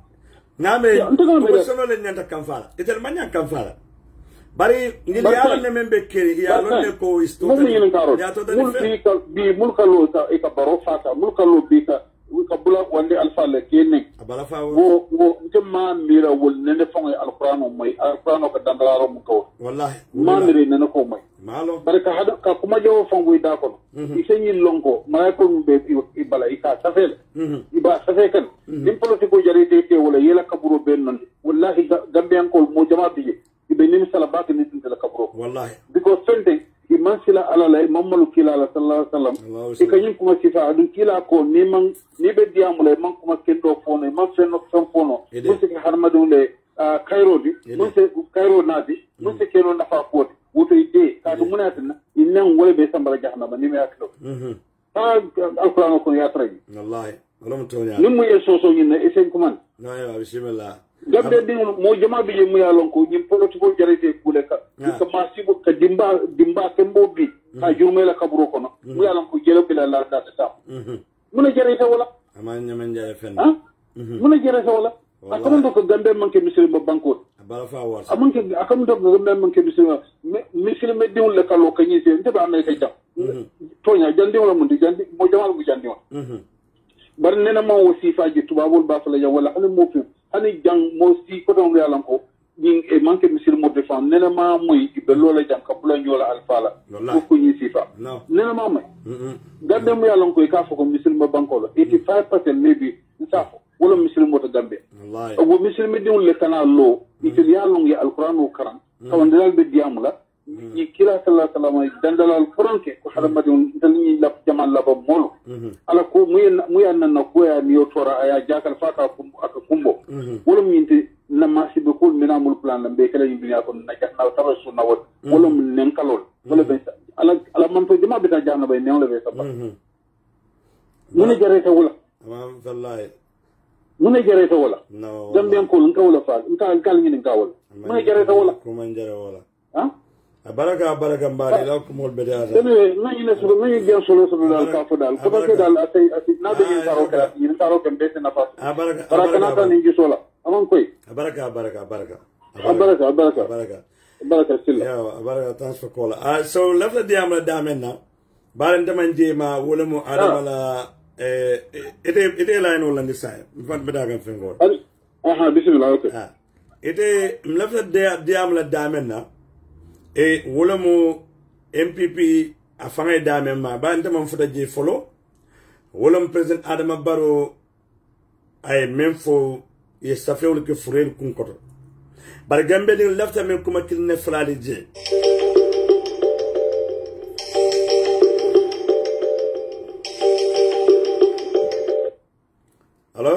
ngame ko sono le nyanta kanfa itel manya kanfa bari ngil yalo ne membe keri yalo ne ko isto ya to dal bi mulkalo ta e ka baro fata mulkalo bi ka bula wande alfa le kenne abala fa wo jema mira wol ne fongo alquran moy alquran ko dandaro mu ko wallahi ma mire ne ko moy malo barka hada ka kuma jowo fongo da ko isenyi lonko ma ko be ibala ika safel iba safekan nim politiko jarite te wala yela kaburo ben non wallahi gambian ko mo jama bi ibe nim sala bak ni tin la kaburo wallahi because sente iman sila ala la mammalu kila la sallallahu alaihi wasallam ikanyin kuma sifa adun kila ko ni be diamule man kuma kendo fono man fenno fono musse ke harmadu le cairo di musse cairo nadi musse keno nafa ko woto ide ka dum munatina innan wala be sambara jahannama ni me akdo alquran ko ya tray wallahi wala mutonya nimu yeso nyinna esen kuman no ya bismillah gambe din mo jama bi mu ya lon ko nyim politiko jarete kule ka masibo ka dimba kembo bi ka jurmela kaburo kono mu ya lon ko jelo bila la da ta muna jarete wala amanya man jare fenna muna jarete wala akam do ko gambe manke misiri ba banko bala fa war amanke akam do ko gambe manke misiri me diwul le kalo kanyi se nte ba na kay jam tonya jandi wala mun di jandi mo jamal bu jandi wala bar nena ma wasifa ji tubabul ba fa la wala ani mo fi ani jang mo si ko don yalan ko ding e manke misil mo defan nena ma moy be lola jang ka bula nyola alfala ko ni sifa nena ma moy gambe mo yalan ko ka fo ko misil mo bankolo 85% maybe nsafo wala misil mo to gambe wallahi o misil mi diwle kana lo itel yalan ya alquran o karam kawandal be diamula ni kila sallallahu alaihi wasallam dandal alquran ke ko hadamadun dalni la jamal la ba molo ala ko muyan na ko ya ni otora aya jakal fata aka kumbo wala minti na masibe ko minamul plan la be kala yimbi ya ko na janna tarasu na wot wala min nen kalol wala be ala man to jama be ta janna bay neewle be sabba mun jarete wala wallahi mun jarete wala no gambian ko nka wala fa nka kal ngi nka wala mun jarete wala ko man jare wala ha baraka mbali la ko mol be da tene nani na suru nani bien solo dal ka fo dal ko ke dal asay na be yin taro ke be na fa baraka na tan ngi sola amon koy baraka silla ya baraka thanks for call so lafta diamla damenna baren damanje ma wala mo adamala ite line wala ndi say fan be daga fen gol aha bismillah okay ite lafta diamla damenna wala mo MPP a fangay dame ma ba ndama futa je folo wala mo president Adama Barrow ay même fo ye safewul ke furel kun koto bar gambe din lafta men kuma kilne frade je Hello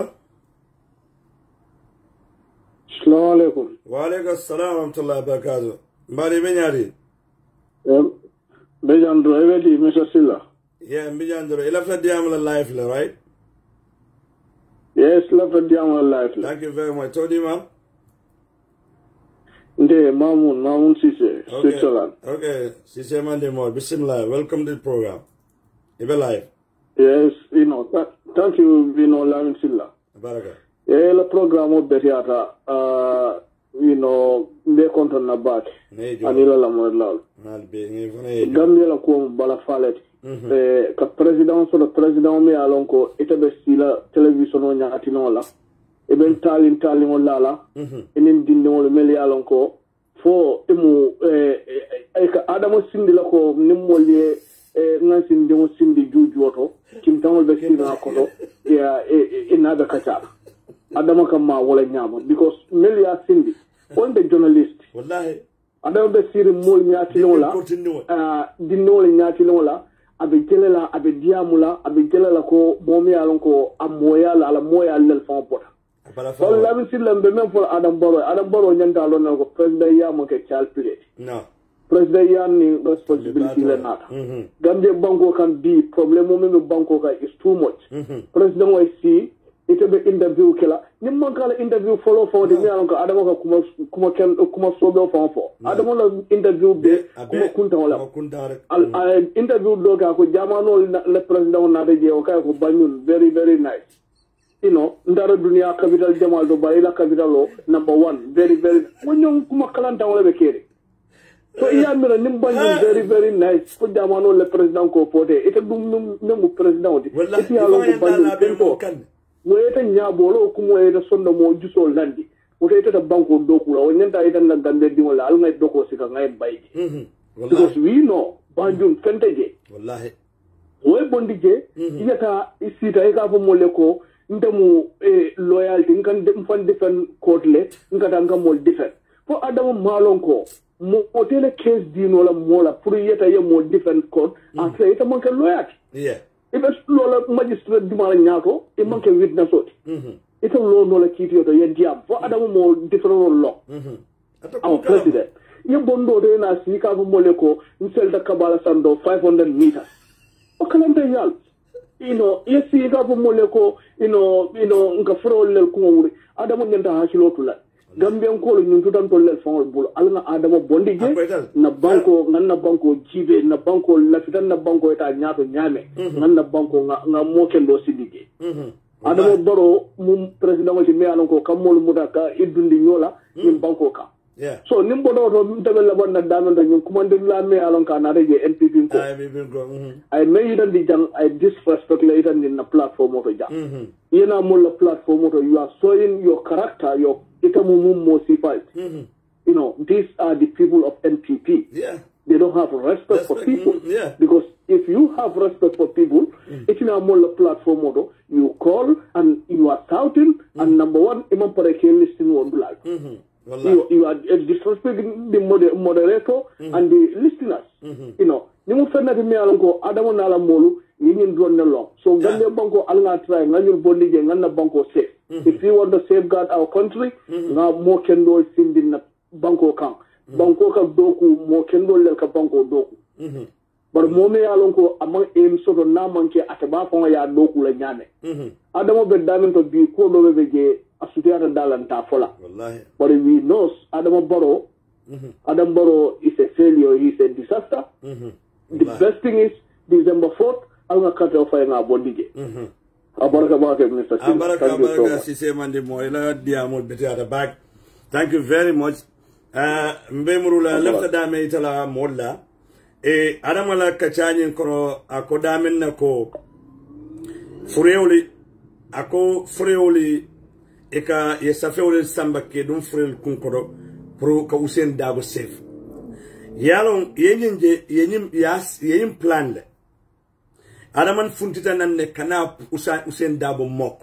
Assalamu alaikum wa alaikum assalam wa rahmatullahi wa barakatuh Mbari Benyari. Bejandro, every Mr. Silla. Yeah, Bejandro. You left the Diamond life, right? Yes, left the Diamond life. Thank you very much. Told you, man? Nde, Mamun Sise, Switzerland. Okay, Sise Monday more. Bismillah. Welcome to the program. You're live. Yes, thank you, Lamin Silla. Baraka. The program of the theater, mbe konton na bat anila la modal gambia la ko bala falet ka president me alon ko itabe sila television o nyaati no la e ben talin o lala enen dinde mo mel alon ko fo emu ka adama sindi la ko nimmol ye ngan sindi mo sindi jujuoto kim tamol be sina ko do ya inaga kacha adama kam ma wala nyama because melia sindi on the journalist wallahi adama be siri mol nyaati lola dinno le nyaati lola abe jelela abe diamula abe jelela ko momi alon ko amoya la ala moya lel fon pota wala labi silam be men for Adam Barrow nyanta lon ko president ya mo ke child play no president ya ni responsibility le nata Gambia banko kan bi problem mo men banko ka is too much president wa si ite be interview kala nim man kala interview follow for de mi alon ko Adam ko kuma sobe fo Adam la interview be kuma kunta wala al interview do ka ko jamano le president na de je o kay ko banyun very very nice. You know, ndara dunia capital Jamal do Baila capital number 1 very very wonyon kuma kalanta wala be kere so iya mira nimbanyo very very nice ko jamano le president ko pote ite dum nemu president odi ite ya lo banyo ko weta nyabolo kuma weta sonda mo juso landi wote ite ta banko doku la wonyanta ite na gande di wala al ngay doko sika ngay bayji because we know banjum fenteje wallahi way bondije iyata isita e ka fo mole ko ndemu loyalty nkan dem fan defend court le ngata ngam mol defend fo adamu malon ko mo hotele case dino la mola pour yeta ye mo defend court après ita manke loyalty ibe lola magistrate duma la nyaato e manke witness oti ita lo no la kiti to ye diam fo adamu mo defend lo au president ye bondo de na si ka fo mole ko nsel da kabala sando 500 meters o kalante yal yes, you have a moleco, nka frol lel kumuri. Adamu nyanta hakilo tula. Gambian ko ñu tudan to lel fon bul alna Adamu bondige na banko jibe na banko lafitan na banko eta nyaato nyame na banko nga mokendo sidige. Adamu baro mum president wati me alon kamol mudaka idundi nyola nim banko ka. Yeah. So nimbo do tabel la bonna damen da ñun kuma ndel la me alon ka na reje NPP ko ay me yidan di jang ay disrespect la yidan na platform auto jang yena mo la platform auto you are showing your character your itamu mo sifat you know these are the people of NPP they don't have respect for people because if you have respect for people it's na mo la platform auto you call and you are shouting and number one imam pare ke listing won black you are disrespecting the moderator and the listeners. You know, you fenna mi alonko Adamu nala molu yin drone long. So Gambia banko alanga try nganyul bondi je nganna banko safe. If you want to safeguard our country, nga mo kendo sindi na banko kan. Banko ka doku mo kendo lel ka banko doku. But mo me alonko among aim soto na manke ataba fo ya doku la nyame. Adamu be damen to bi ko do be je asutiata dalanta fola. Wallahi. But we know Adam Barrow is a failure, he's a disaster. The best thing is December 4th, I'm going to cut off my body. Thank you very much. Mbemurula left dame itala molla. Adamala kachani koro akodamen nako Fureoli eka yesafeole samba ke dum frel kunkoro pro ka Usain Dabo safe yalon yenyim plan le adaman funtita nanne kana Usain Dabo mok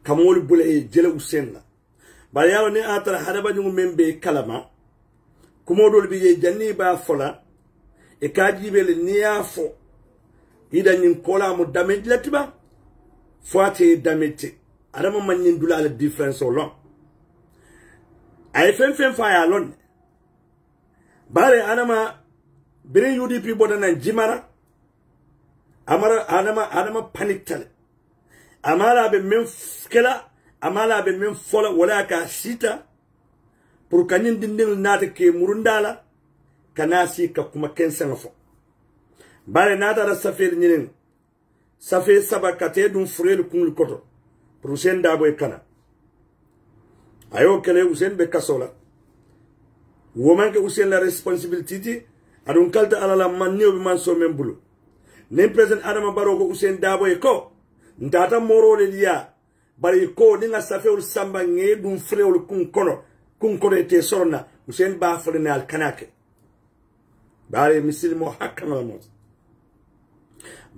kamol bule jele Usain la ba yalo ne atara hadaba ñu membe kalama kumodol bi ye janni ba fola e kajibe le niafo ida ñin kola mu damage latiba foate damage Adama manyin dula la difference o long. Ay fen fire lon. Bare Adama bire UDP boda na jimara. Adama panic tale. Amala be men kela, amala be men fola wala ka sita. Pour kanyin dindil nata ke murundala kanasi ka kuma kensen fo. Bare nata da safir nyinin. Safir sabakate dun furel kungul koto. Usain Dabo kana ayo kele Usain be kasola woman ke Usain la responsibility adun kalta alala man niyo be man so membulu ne president Adama Barrow ko Usain Dabo ko ndata moro le liya bari ko ni nga safeul samba nge dum frewul kun kono te sorna Hussein ba fulne al kanake bare misilmo hakkama mo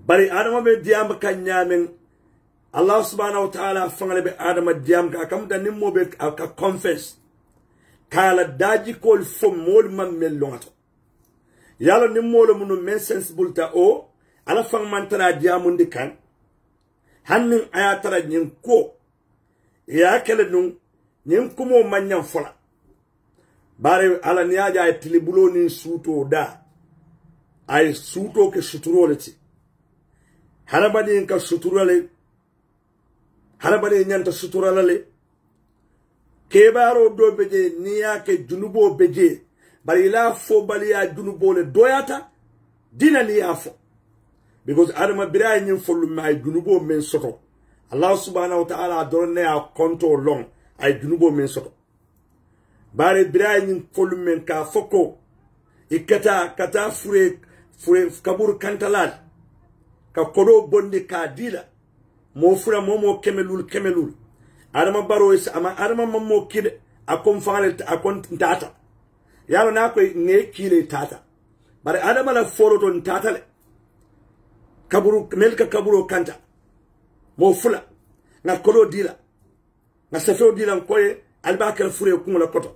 bari adama be diam kanyamen Allah subhanahu wa ta'ala fangale be adama diam ka kam dan nimmo be ka confess kala daji kol fo mol man mellongato yalla nimmo lo munu men sensible ta o ala fang man tara diamundi kan hannin ayatara nyin ko ya kele nun nyin kumo manyan fola bare ala niaja ay tilibulo ni suto da ay suto ke suturole ti harabani ka suturole harabani nyanta suturale kebaro do beje niya ke junubo beje bari la fo bali ya junubo le doyata dina niya fo because adama biray nyin follu may junubo men soto Allah subhanahu wa ta'ala donne a konto long ay junubo men soto bare biray nyin follu men ka foko ikata fure kabur kantalal ka kodo bondi ka dila mo fura momo kemelul adama baro is ama adama mammo kide akom fangale akon tata yalo na ko ne kile tata bare adama la foro ton tata le kaburu melka kaburo kanta mo fula na kodo dila na safo dila koye albakal fure kumula koto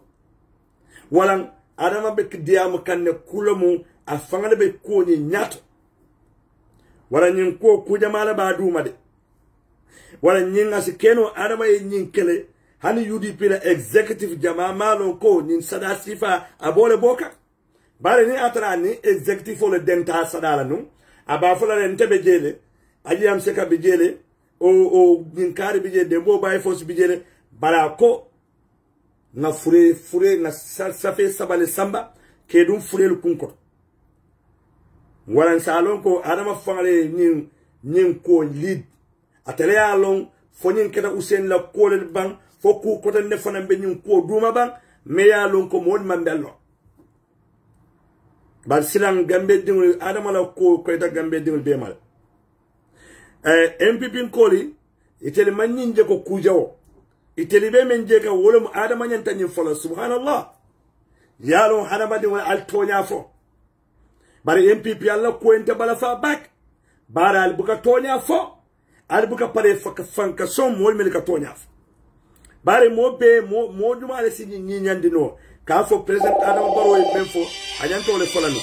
walan adama be diam kanne kulamu afangale be ko ni nyato wala nyin ko kujamala ba duma de wala nyin asikeno adama e nyin kele hani UDP la executive jama malo ko nyin sada sifa abole boka bare ni atara ni executive le denta sadala nu aba fola len tebe jele ajiyam seka bijele o nyin kari bijele dembo bay fos bijele bara ko na fure na safe sabale samba kedum fure lu kunko wala salon ko adama fangale nyin ko lead atele alon fo nyin keda Hussein la kole bang fo ku ko tan ne fana be nyin ko duma bang me ya lon ko mod man bello bal silang gambe dingul adama la ko da gambe dingul be mal MPP koli itele man nyin je ko kujawo itele be men je ka wolum adama nyen tan nyin fola subhanallah yalo hanama dingul al tonya fo bari MPP alla ko ente bala fa back bara al buka tonya fo al buka pare fanka som mol mel ka tonya fo bari mo be mo duma le sigi ni nyandi no ka fo president Adama Barrow e ben fo anyanto le folano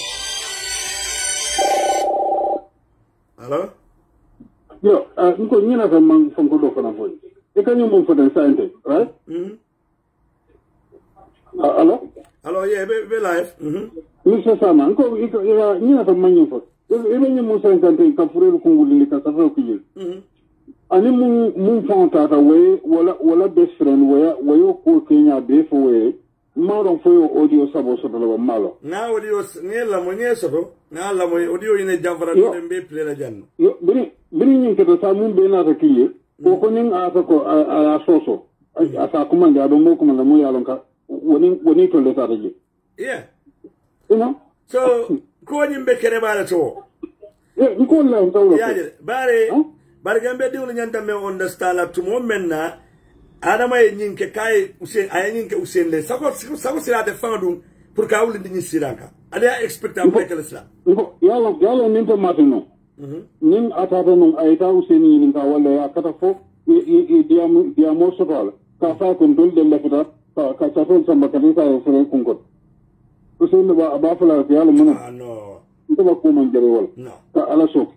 allo yo nko nyina ka man fonko do fana fo e kanyo mo fo den sante right allo yeah be live Mr. Sama nko nyina ka man fo e be nyimo sante ka furelu ko wuli ka sa ko yel ani mun fanta ta we wala best friend we yo ko Kenya be fo we maro fo yo audio sabo so do malo na audio ne la mo nyeso do na la mo audio ine jamfara do be play la janno yo bini nyin ke do sa mun be na ta kiye ko nin a ta ko a soso a sa kuma ga do mo kuma la mo ya lon ka woni to le ta je yeah you know so ko nyin be kere bala to ko la on taw ya bare gambe diwul nyanta me understand up to moment na adama e nyinke kay Hussein ay nyinke Hussein le sako silate fandum pour ka wul ndi siranka ada expect am pekele sila yalo ninto matino nin atata non ayta Hussein nin ka wala ya kata fo diamo sotala ka fa ko dol de lefata ka tafel samba kadin sa fere kunko Hussein ba fala yalo mun no to ba ko man jere wala ka ala sok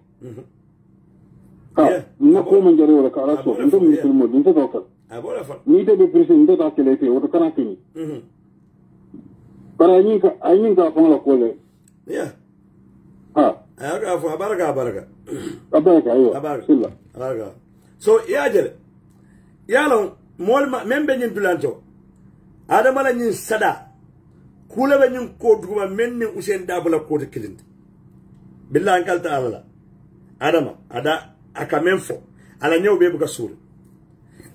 na ko man jare wala ka ala sok ndo mi filmo din to ka abola fa ni de be president ta kele te woto kana kini para ayin ka fa la ko le yeah aga fa baraka yo silla baraka so yajele yalo molma membe nyin dulanto adama la nyin sada kula be nyin ko duguma menni Hussein dabula ko de kilinde billahi kalta ala adama ada akamemfo ala nyaw be buka sura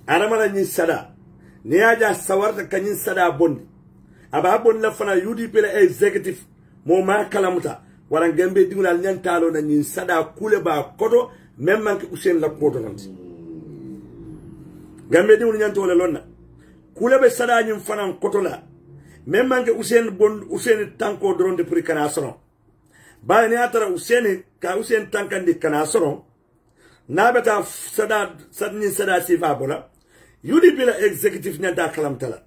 adama la nyin sada ni aja sawarta kanyin sada bondi aba bon la fana UDP la executive mo ma kalamuta wala gambe dingulal nyantalo na nyin sada kule ba kodo même manki Hussein la kodo nanti gambe dingul nyanto le lonna kule be sada nyin fana koto la même manke Usain tanko dron de pour kana sono ba ni atara Usain tankandi kana sono na beta sadni sifa bola yudi bila executive nyanda kalamtala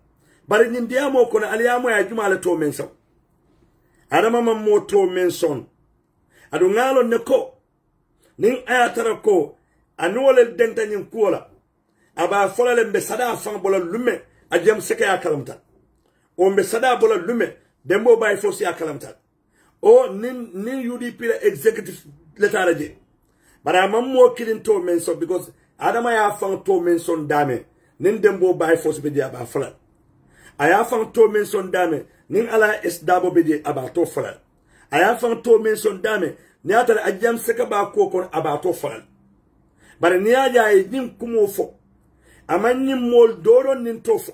bari ni ndiamo kono aliyamo ya jumala to menso adama mammo to menson adu ngalo ne ko nin ayatara ko anole denta nyin kuola aba folale mbe sada fan bola lume ajam seke ya kalamta o mbe sada bola lume dembo bay fosi ya kalamta o nin UDP la executive letara je bara mammo kilin to menson because adama ya fan to menson dame nin dembo bay fosi be dia ba fala aya fan to menson dame nin ala es dabo be dia aba to fala aya fan to menson dame ni atara ajam seka ba ko kon aba to fala bara ni aja e nin kumo fo amanyi mol doro nin tofo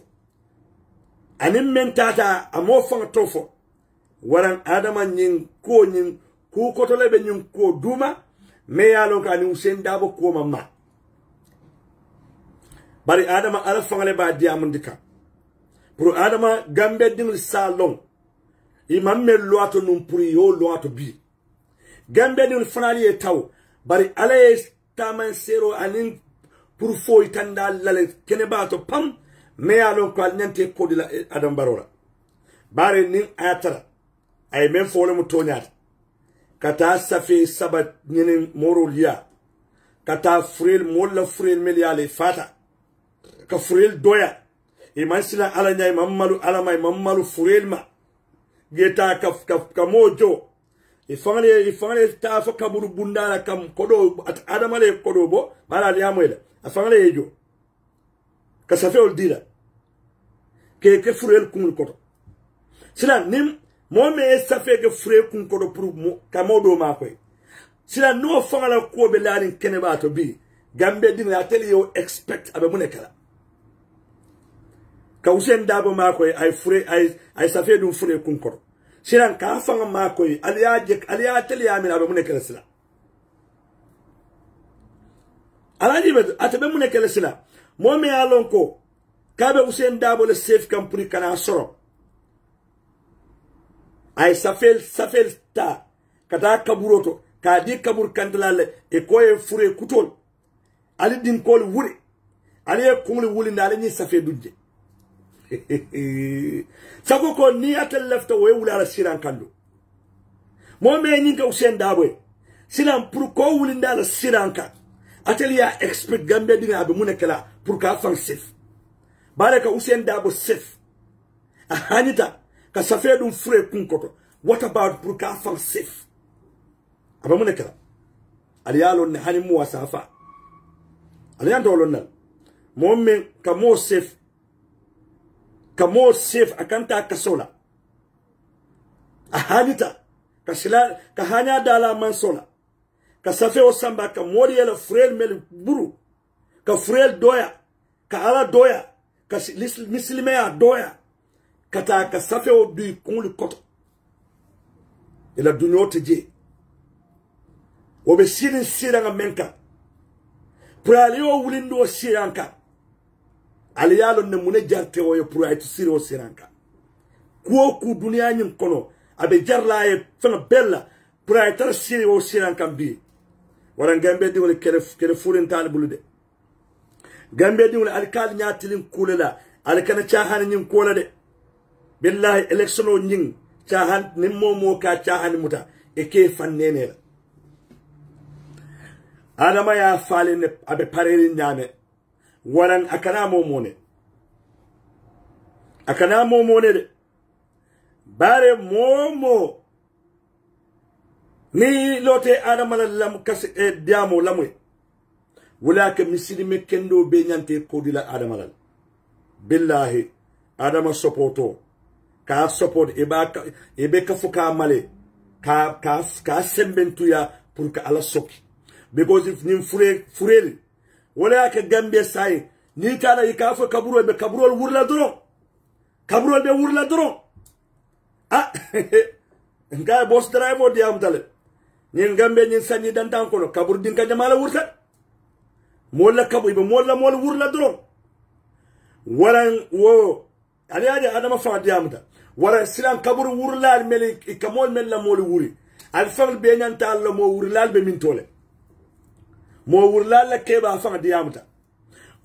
anin mentata amo fan tofo waran adama nyin ku kotole be nyin ko duma me yalo ka ni Usain Dabo ko mamma bari adama ala fangale ba diamundika pour adama gambe ding salon imam me loato num pour yo loato bi gambe ding fanali e taw bari ala taman sero anin pour foy tanda lale kene bato pam me alon ko nyante ko dila adam barola bare nin atara ay men fo le mu tonyat kata safi sabat nyene morulia kata fril molla fril meliale fata ka fril doya iman sila ala nyay mammalu ala may mammalu fril ma geta ka mojo ifangale ta fa kaburu bundala kam kodo adamale kodo bo bala liamoyla afangale yejo ka safe ol dira ke furel kun koto sila nim mo me safe ke fure kun koto pour mo kamodo ma koy sila no fangala ko be lalin kene ba to bi gambe dina tele yo expect abe munekala ka Usain Dabo ma koy ay fure ay safe dum fure kun koto siran ka fanga ma koy aliya tele ya min abe munekala sila alaji be atabe munekala sila mo me alon ko kabe Usain Dabo le safe company kana soro ay safel ta kata kaburoto ka di kabur kandalale e koye fure kutol ali din kol wuri ali e kumuli wuli ndale ni safe dujje sako ko ni atel lefto we wuli ala siran kando mo me ni ka Usain Dabo silan pour ko wuli ndala siran ka atel ya expect gambe dinga abe munekala pour ka fan safe bare ka Usain Dabo safe ahanita ka safe dum fure kun koto what about pour ka fan safe abe munekala ali yalo ne hani mu wasafa ali yanto lonna mo men ka mo safe akanta kasola ahanita ka sila ka hanya dala mansola ka safe o samba ka mori yela frel mel buru ka frel doya ka ala doya ka mislime ya doya kata ka safe o du kun koto ila dunyo teje o be siranga menka prali o wulindo siranka ali yalo ne mune jarte o yo pour ay siro siranka ko ku dunya nyin kono abe jarla e fanga bella pour ay tar siro siranka bi wara gambe di wala kele fulen tal bulude gambe di wala alkal nyatilin kulela alkana chahan nyin kola de billahi election o nyin chahan nimmo ka chahan muta e ke fannene la adama ya fale ne abe parerin nyame waran akana momone de bare momo ni lote adama la lam kas diamo lamwe wala ke misilime kendo be nyante ko dila adama la billahi adama supporto ka support ebe ka fuka male ka sembentu ya pour ka ala soki because if nim fureli wala ka gambe sai ni kana yikafa kaburo be kaburo wurla dron ah nga boss drive mo diam tale ni gambe ni sanni dan tan ko kabur din ka jamala wurta molla kabu be molla wurla dron waran wo ali aje adama fa diamuta wara silan kaburu wurlal meli kamol mel la mol wuri al fal be nyanta Allah mo wurlal be min tole mo wurlal la keba fa diamuta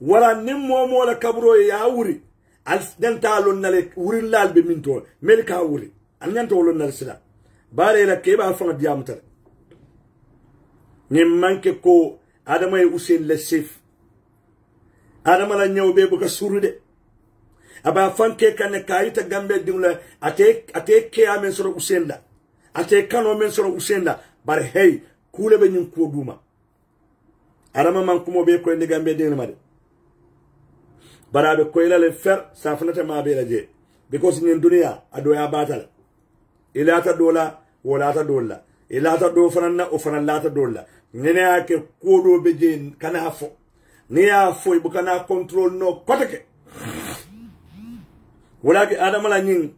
wara nim mo la kaburo ya wuri al denta lon nale wurlal be min tole mel ka wuri an nyanta lon nal sila bare la keba fa diamuta ni manke ko adama e usen le chef adama la nyaw be bu ka surude aba fanke kan kayita gambe dimla ate ke amen soro usenda ate kano men soro usenda bar hey kule be nyum ko duma adama man kumo be ko ndi gambe dimla made barabe ko ilale fer sa fanata ma be laje because nyen dunya ado ya batal ilata dola wala ta dola ilata do fanana o fanala ta dola ngene ake ko do be je kana fo ni ya fo ibu kana control no kotake wala ke adama la nyin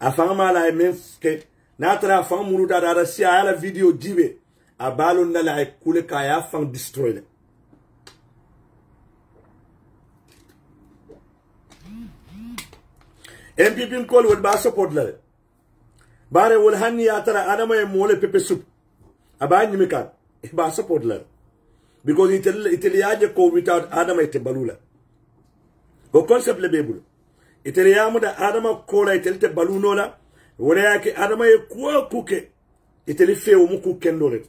afanga la menske na tra fanga muru da si ala video jibe abalo na la kule ka ya fang destroy le MPP ko wol ba support la bare wol hanni ya tara adama e mole pepe soup aba nyimi kan ba support la because italiaje ko without adama ite balula ko concept le bebul itere yamuda adama kola itelte balunola wala yake adama ye kuwa kuke iteli fewu muku kendole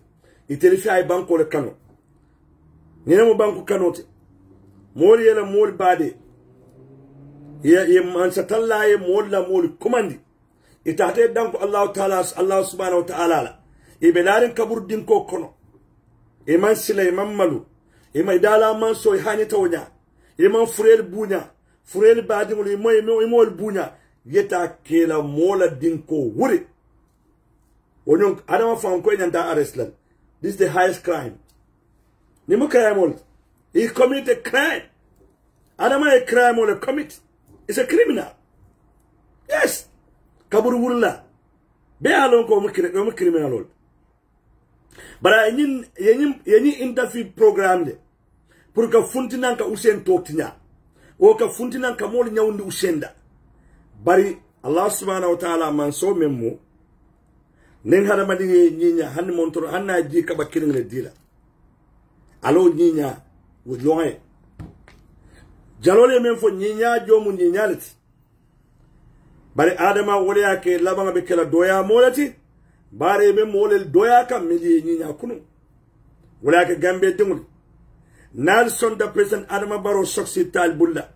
iteli fe ay banko le kano nyene mo banko kanote moli yela moli bade ye mansa talla ye molla moli komandi itate danko Allah taala Allah subhanahu wa ta'ala ibelarin kabur din ko kono e man sile man malu e may dala man so hani tawnya e man furel bunya furel badi mo moy bunya yeta kela mola dinko wuri wonon adama fam ko nyanta arrest lan. This is the highest crime. Ni mo crime all. He commit a crime. Adama a crime or commit. It's a criminal. Yes. Kaburu wulla. Be alon ko mo criminal all. Bara yin interview program de pour que funtinan ka usen toktinya o ka funtinan ka mol nyawndi usenda bari Allah subhanahu wa ta'ala man so memmo nen hada madi nyinya han montoro hanna ji ka bakirin le dila alo nyinya wo loye jalole men fo nyinya jomu nyinyalati bari adama wole yake labanga be kala doya molati bare be molel doya kam meli nyinya kunu wala ke gambe dingul Nelson da president adama baro soksi tal bulla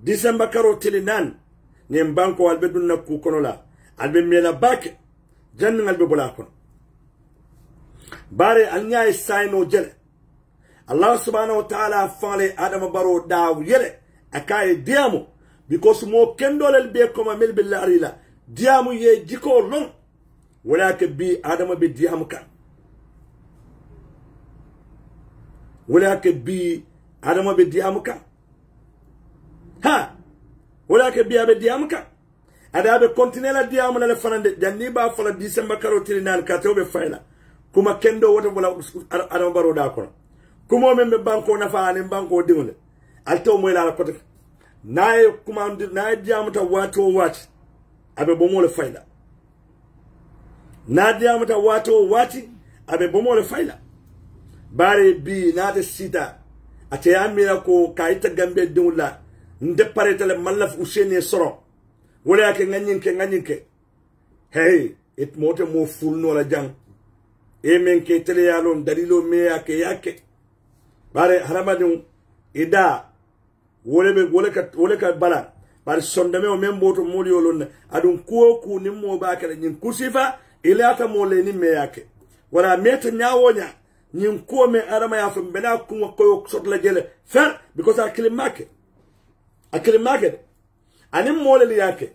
December karo tilinan nem banko albe dunna ku kono la albe mela bak jann albe bula kono bare alnya sayno jele Allah subhanahu wa ta'ala fale adama baro daw yele akaye diamo because mo kendolel be ko mel billahi la diamu ye jiko long wala ke bi adama be diamu kan wala ke bi adama be diamu kan ha wala ke bi abe diamu kan ada be continuer la diamu la fanande janni ba fala December karo tilinan ka to be fayla kuma kendo woto wala adama baro da kono kuma membe banko na faani banko dingole alto moy la kote naye kuma naye diamu ta wato wati abe bomole fayla na diamu ta wato wati abe bomole fayla bare bi na de sita ate amira ko kayita gambe dingula nde paretele malaf usene soro wala ke nganyinke hey it mote mo fulno la jang e men ke tele yalon dalilo me yake bare haramadun ida wole ka bala bare sondame o men boto moli olon adun ko ku nimmo ba kala nyin kusifa ilata mo le ni me yake wala meta nyawonya nyin ko me arama ya fam bena ku ko sot la jele fer because aklimake anim mo le yake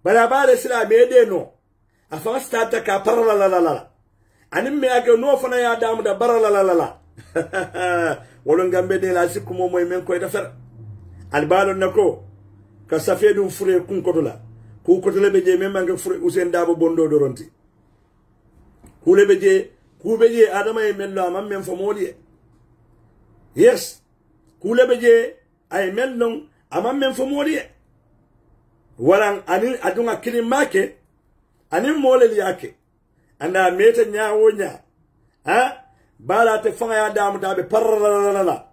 bara bare sila me de no afa stata ka parala anim me yake no fana ya damu da barala wolon gambe de la sikku mo moy men koy defar albalo nako ka safedum fure kun kodola ku kodola be je men manga fure usen dabo bondo doronti kule be je adama e mello amam men famoli yes kule be je ay mellon amam men famoli waran ani adunga kilimake ani molel yake anda meta nyaawo nya ha bala te fanga ya damu tabe parrala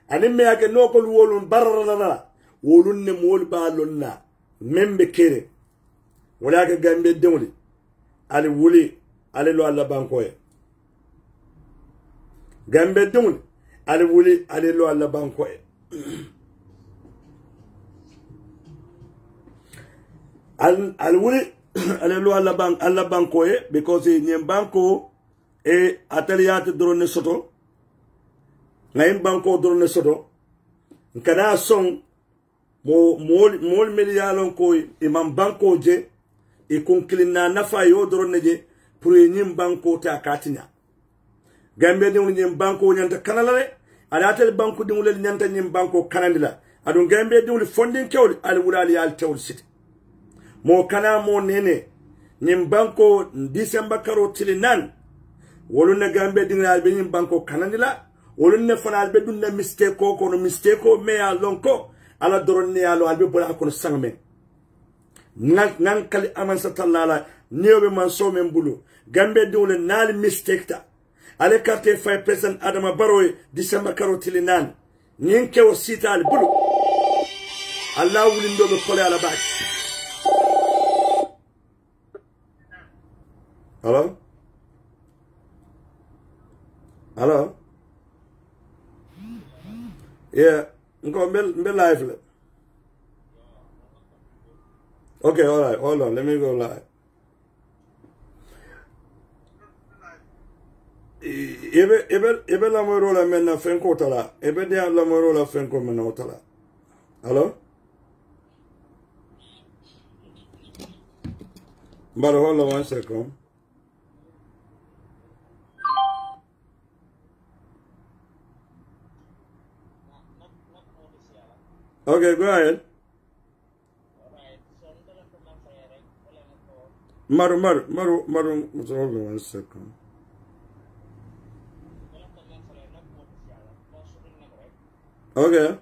ani me yake nokol wolun barrala wolun ne mol balonna membe kere wala ke gambe demuli ali wuli ali lo alla bankoye gambe demuli ali wuli ali lo alla bankoye al wuli ali lo alla bankoye because nyem banko e ateliat drone soto ngaim banko drone soto nkana son mol miliyalon ko imam banko je e konkilina nafa yo drone je pour nyim banko ta katinya gambe de nyim banko nyanta kanalale ala atel banko de ngule nyanta nyim banko kanandila adun gambe de ngule fondin kewli al wulali al tewl sit mo kana mo nene nyim banko December karo tilinan wolunne gambe de ngale be nyim banko kanandila wolunne fanal be dunne mistake ko no mistake ko me ya lonko ala doron ne yalo albe bola ko sangmen nan kali aman satallala niyobe man so men bulu gambe dole nal mistake ta ale carte fay president Adama Barrow December karotili nan ninke o sita al bulu Allah wulindo be kole ala bak hello yeah Go live. Okay, all right, hold on. Let me go live. Ebe la moro la menna fenko tala. Ebe dia la moro la fenko menna otala. Hello? But hold on 1 second. Okay, go ahead. Maru, hold on 1 second. Okay.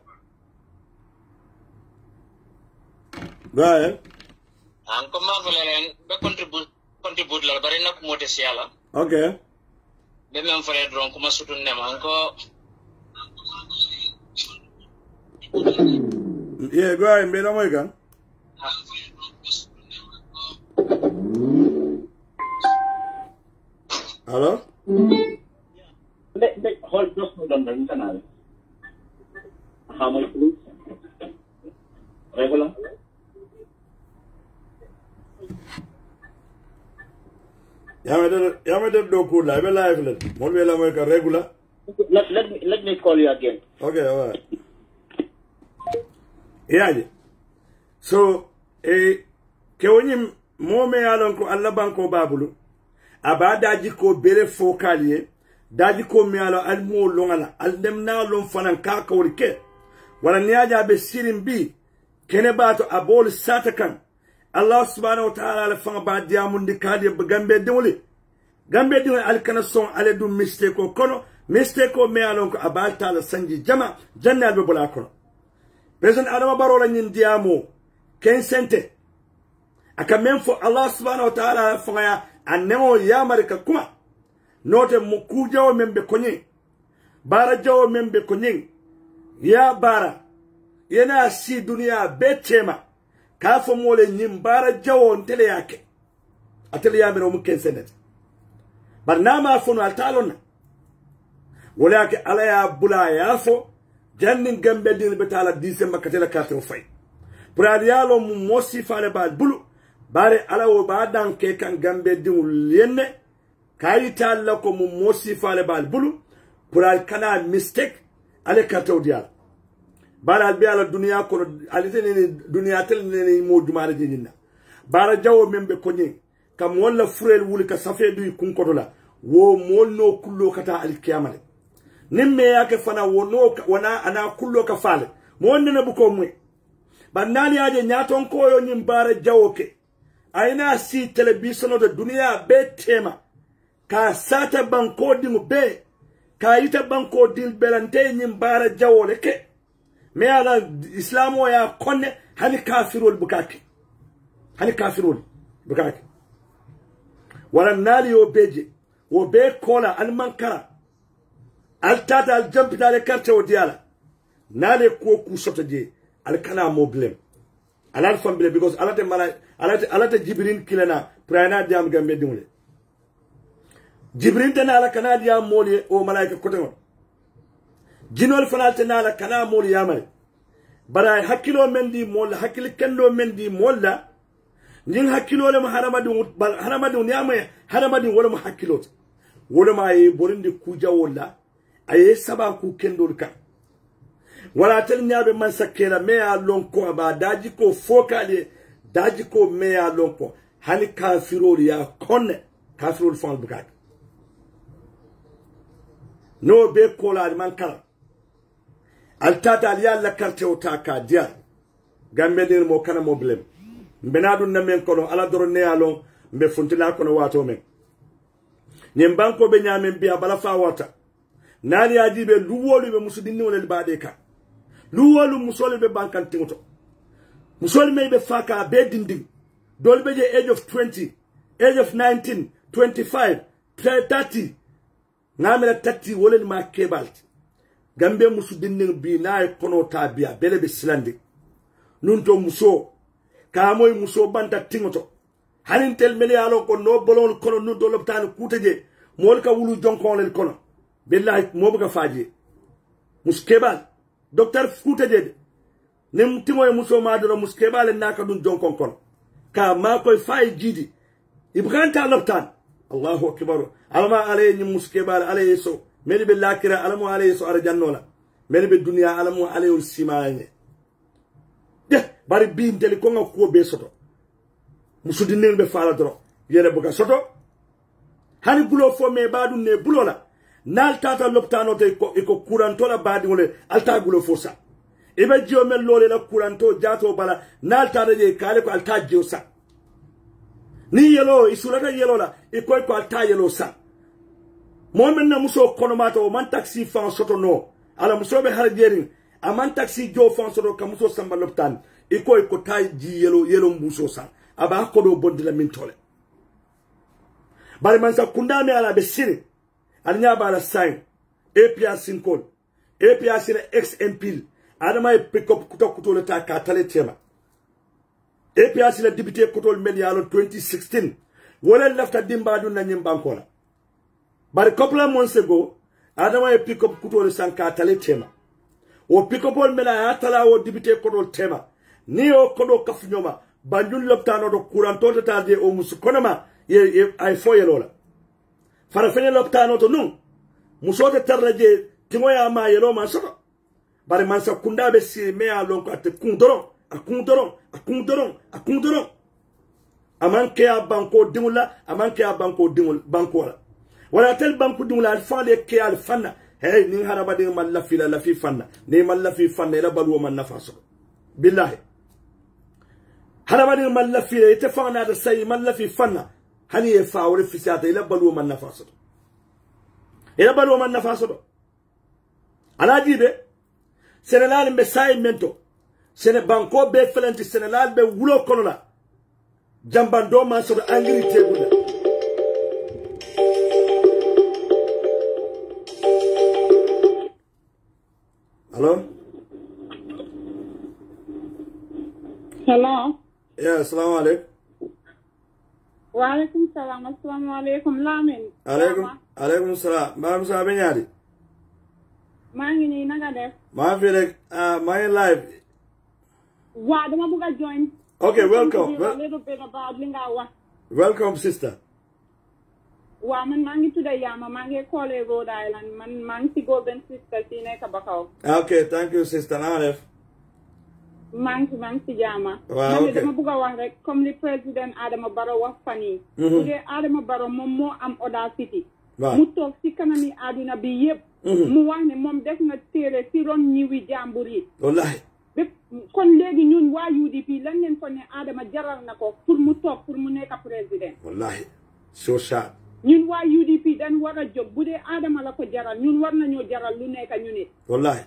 Go ahead. Contribute la bari nak mote siala. Okay. Be mem fere dron kuma sutun ne manko. Yeah, go ahead, man. I'm again. Hello? Hold just on the internet. How much, please? Regular? Yamader do cool live live. More regular. Let me call you again. Okay, all right. Yeah. So, kewonyim mome alon ko Allah banko babulu abada jiko bere fokaliye daji ko mi alo almo longala aldem na lon fanan ka kawrike wala niaja be sirim bi kene bato abol satakan Allah subhanahu wa ta'ala la fanga ba diamundi kadi be gambe dewle alkana son ale dum mistake ko kono mistake ko mi alon ko abalta la sanji jama jannal be bola kono President Adama Barrow la nyin diamo ken sente aka memfo Allah subhanahu wa ta'ala fanga annemo yamarika kuma note mukujawo membe konye bara jawo membe konye ya bara yana si dunia betema kafo mole nyim bara jawo ntele yake atele yamiro muken senet barnama fono altalona wala yake ala ya bula yafo jannin gambe din betala December katela katro fay pradiyalo mu mosi fale bal bulu bare ala wo badan ke kan gambe din lenne kayita alla ko mu mosi fale bal bulu pral kana mistake ale kato dial bara al biala dunya ko alitene dunya tel ne mo dumare jinna bara jawo membe konye kam wala furel wuli ka safedu kunkodola wo molno kullo kata al kiyamale nimme yake fana wono wana ana kullo ka fale mo wonne buko mwe bandani aje nyaton koyo nyimbara jawoke aina si television de dunia be tema ka sata banko dingu be ka ita banko dil belante nyimbara jawole ke me ala islamo ya konne hani kafirul bukaki hani kafirul bukake wala nali yo beje wo be kola al mankara al tata al jampita le carte o diala nale ko ku soto je al kana mo blem alal famble because alate mala alate jibrin kilana prana diam gambe dimule jibrin tana ala kana diam moli o malaika kotengo jinol fana tana ala kana moli yamale bara hakilo mendi mol hakil kendo mendi molla nin hakilo le haramadun yamay haramadun wala hakilo wala may borindi kuja wala ay saba ku kendo ka wala tel nyaabe man sakela me a lonko ba daji ko fokale daji ko me a lonko hani kafirol ya konne kafirol fon bukat no be kola man kala altata yalla carte o taka dia gambe den mo kana mo blem benadun na men kono ala doro ne alon mbe funtila kono wato men nyem banko be nyamen biya bala fa wata nali ajibe luwolu be musudinni wala baade ka luwolu musole be bankan tinto musole me be faka be dinding dol be je age of 20 age of 19 25 30 ngamela 30 wala ma kebalt gambe musudinni bi na kono tabia bele be silande nunto muso kamoy muso banta tingoto hanin tel mele alo ko no bolon kono nunto loptan kutaje mol ka wulu jonkon le kono billahi mo buga faji muskebal docteur kutaje nem timoy muso ma do muskebal naka dun jonkon kono ka ma koy fay jidi ibranta loptan allahu akbar alama alayhi muskebal alayhi so meli be lakira alamu alayhi so ara jannola meli be dunya alamu alayhi simane de bari bi ndeli ko ngako be soto musudi nel be fala dro yele buga soto hani bulo fo me badu ne bulo la nal tata loptano te ko iko kuranto la badi wole alta bulo fo sa ibe jio mel lole la kuranto jato bala nal tata je kale ko alta jio sa ni yelo isulata yelo la iko ko alta yelo sa momen na muso konomato man taxi fan soto no ala muso be harjerin aman taxi jo fan soto ka muso samba loptan iko tay ji yelo mbuso sa aba ko do bondila min tole bari man sa kundame ala be sini alnya bala sign APRC code APRC na XMP adama e pick up kuto le ta ka tale tema APRC la député kuto media lo 2016 wala lafta dimbadu na nyimbankola bari couple months ago adama e pick up kuto le sanka tale tema o pick up ol mela ya tala o député kuto tema ni o kodo kafunyoma banjul loptano do kuranto ta de o musukonama ye ay foyelola fara fene loptano to nun musote tarraje timoya ma yelo ma soto bari man sa kunda be si me a lon ko ate kundoro amanke a banko dimula amanke a banko dimul banko la wala tel banko dimula al fale ke al fanna hey ni haraba de mal la fila la fi fanna ni mal la fi fanna la balu man nafaso billahi haraba de mal la fila ite fanna da say mal la fi fanna hani e faawre fi sata ila balu man nafaso alaji be senelal be say mento sene banko be felenti senelal be wulo kono la jambando man so angri tebula hello yeah assalamu alaikum wa alaikum salam assalamu alaikum lamin alaikum salam ma musa be nyari mangi ni naga def ma fi rek my live wa dama buga join okay welcome a little bit about linga wa welcome sister wa man mangi tuda yama mangi call Rhode Island man mangi golden sister sine kabakaw okay thank you sister Naref mangi jama wow, okay. dama buga wax rek comme le président Adama Barrow wax fani budé Adama Barrow mom mo am audacity mu tok ci kanami aduna bi yeb mu wax ne mom def na téré ci ron ñiwi jambur yi wallahi kon légui ñun wa UDP lan leen ko ne Adama jaral nako pour mu tok pour mu nekk président wallahi so sad ñun wa UDP dañ wara job budé Adama la ko jaral ñun war nañu jaral lu nekk ñu nit wallahi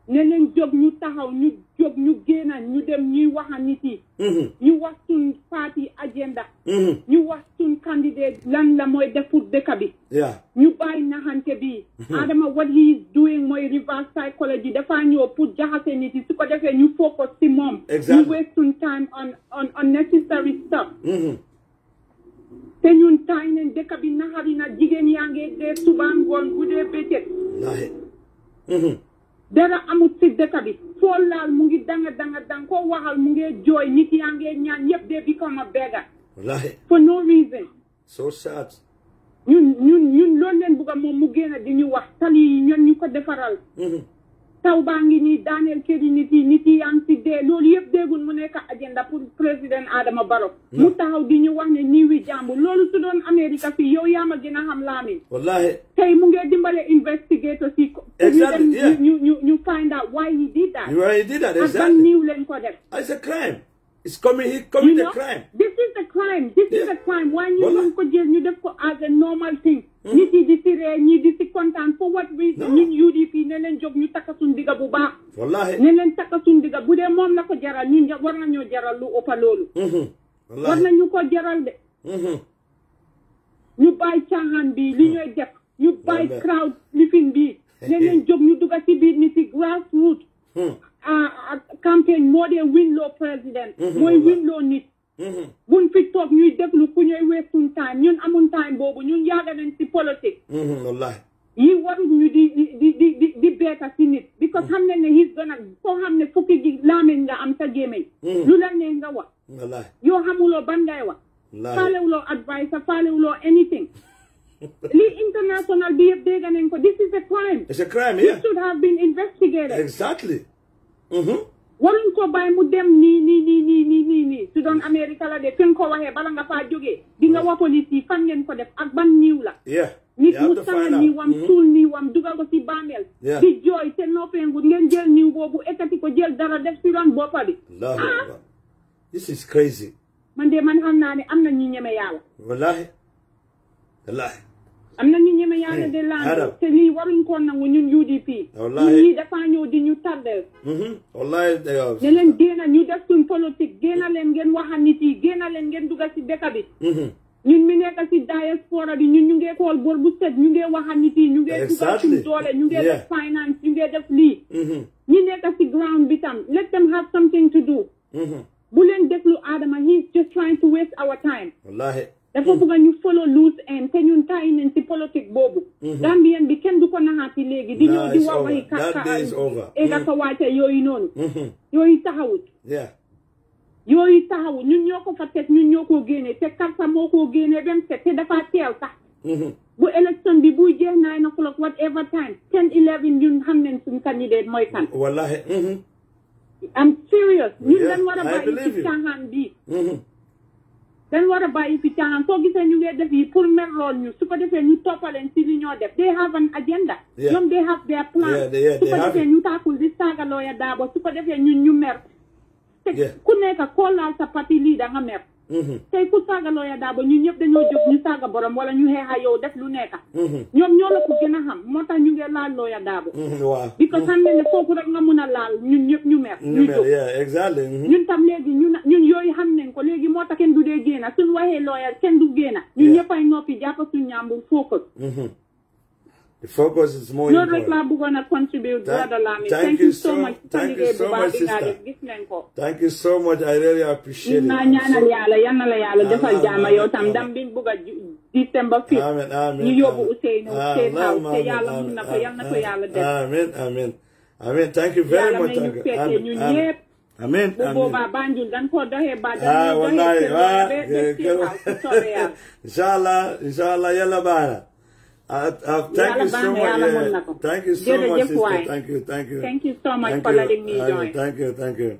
ne leen job ñu taxaw ñu job ñu génna ñu dem ñuy wax nit yi ñu wax sun parti ñu wax suñ candidate lan la mooy def pour dëkk bi ñu bàyyi naxante bi Adama what he is doing mooy reverse psychology dafa ñëw pour jaxase nit yi su ko defee ñu focus ci moom ñu waste suñ time on unnecessary stuff te ñun taay nañ dëkk bi naxari na jigéen yaa ngi dee suba ngoon bu dee bëccëg dara amut ci dëkk bi foo laal mu ngi danga ko waxal mu ngi jooy nit yaa ngi ñaan yëpp de become a beggar for no reason so sad ñun loolu leen bugga moom mu génn di ñu wax tali yi ñun ñu ko defaral taw baa ngi nii daaneel kër yi nit yi yaa ngi ci dee loolu yëpp déggul mu nekk agenda pour président Adama Barrow mu taxaw di ñu wax ne niiwi jàmbur loolu su doon Amérique fii yow yaa ma gën a xam laamin wallahi tey mu ngi dimbale investigator si ñu find out why he did that ak ban niiw leen ko def it's a crime he committed a crime this is a crime why ñu ko jël ñu def ko as a normal thing nit yi di si ree ñi di si kontaan for what reason ñun UDP ne leen jóg ñu takka suñ digga bu baax wallahi ne leen takka suñ digga bu dee moom la ko jaral ñun war nañoo jaral lu ëppa loolu war nañu ko jaral de ñu bàyyi caaxaan bi li ñooy def ñu bàyyi crowd lifin bi ne leen jóg ñu dugga si biir nit yi grassroots campagne moo dee winloo président mooy winloo nit buñ fi toog ñuy déglu ku ñuy waste suñ time ñun amuñ time boobu ñun yaaga nañ si politique wallahi yi warul ñu di beeta si nit because xam ne he's gonna koo xam ne fukki gi laameñ nga am sa gémmeñ lu la ne nga wax wallahi yoo xamuloo ban ngay wax faalewuloo advice faalewuloo anything lii international bi yëpp dégg nañ ko this is a crime it's a crime it should have been investigated exactly waruñ ko bàyyi mu dem nii su doon Amérique la de fi nga ko waxee bala nga faa jógee di nga wa police yi fan ngeen ko def ak ban niiw la nit mu sanga niiwam suul niiwam dugal ko si bàmmeel di jooy te noppeengut ngeen jël niiw boobu ekkati ko jël dara def si ron boppa bi this is crazy man xam naa ne am na ñu ñeme yàlla wallahi am na ñu ñeme yàlla de laan te lii waruñ ko nangu ñun UDP ñii dafa ñëw di ñu tardel wallahi ne leen génna ñu def suñ politique génna leen ngeen waxa nit yi génna leen ngeen dugal si dëkk bi ñun mi nekk si diaspora bi ñun ñu ngee xool bor bu set ñu ngee waxa nit yi ñu ngee dugal suñ doole ñu ngee def finance ñu ngee def lii ñi nekk si ground bi tam let them have something to do bu leen déglu Adama he's just trying to waste our time wallahi dafa bëgg ñu follow loose end te ñun taay nañ ci politique boobu Gambien bi kenn du ko naxaati léegi di ñëw di wax waxi ega ko wàcce yooyu noonu yooyu taxawut ñun ñoo ko fa teg ñun ñoo koo génne te karta moo koo génne bem set te dafa teel sax bu élection bi buy jeex 9 o'clock whatever time 10 11 ñun xam nañ suñ candidate mooy kan wallahi I'm serious ñun dañ war a bàyyi ci caaxaan bi dañ war a bàyyi fi caaxaan soo gisee ñu ngi def yi pour merlool ñu su ko defee ñu toppaleen si li ñoo def they have an agenda ñoom they have their plan su ko defee ñu taakul di saaga Lawyer Darboe su ko defee ñun ñu mer te ku nekk koo laal sa parti lii da nga mer tey ku saaga Lawyer Darboe ñun ñëpp dañoo jóg ñu saaga borom wala ñu xeexa yow def lu nekk ñoom ñoo la ko gën a xam moo tax ñu ngi laal Lawyer Darboe because xam ne foofu rek nga mun a laal ñun ñëpp ñu mer ñu jóg ñun tam léegi ñun yooyu xam nañ ko léegi moo tax kenn du dee génna suñ waxee lawyer kenn du génna ñun ñëpp ay noppi jàpp suñ ñàmbur focus the focus is more important. Loolu rek laa bëggoon a contribute brother Lamin. Thank you so much. Thank you so much, sister. Gis nañ ko. Thank you so much. I really appreciate it. naa ñaanal yàlla yal na la yàlla defal jaama yow tam ndam biñ bëgg a December 5th. Ñu yóbbu Ousseynou State House te yàlla mun na ko yal na ko yàlla def. Amen. Thank you very much. Yàlla may ñu fekkee ñun ñëpp. Amen. Bu boobaa Banjul dañ ko doxee ba dañuy doxee Inshallah yàlla baax na. Thank you so much. Thank you so much, sister. Thank you. Thank you so much for letting me join. Thank you.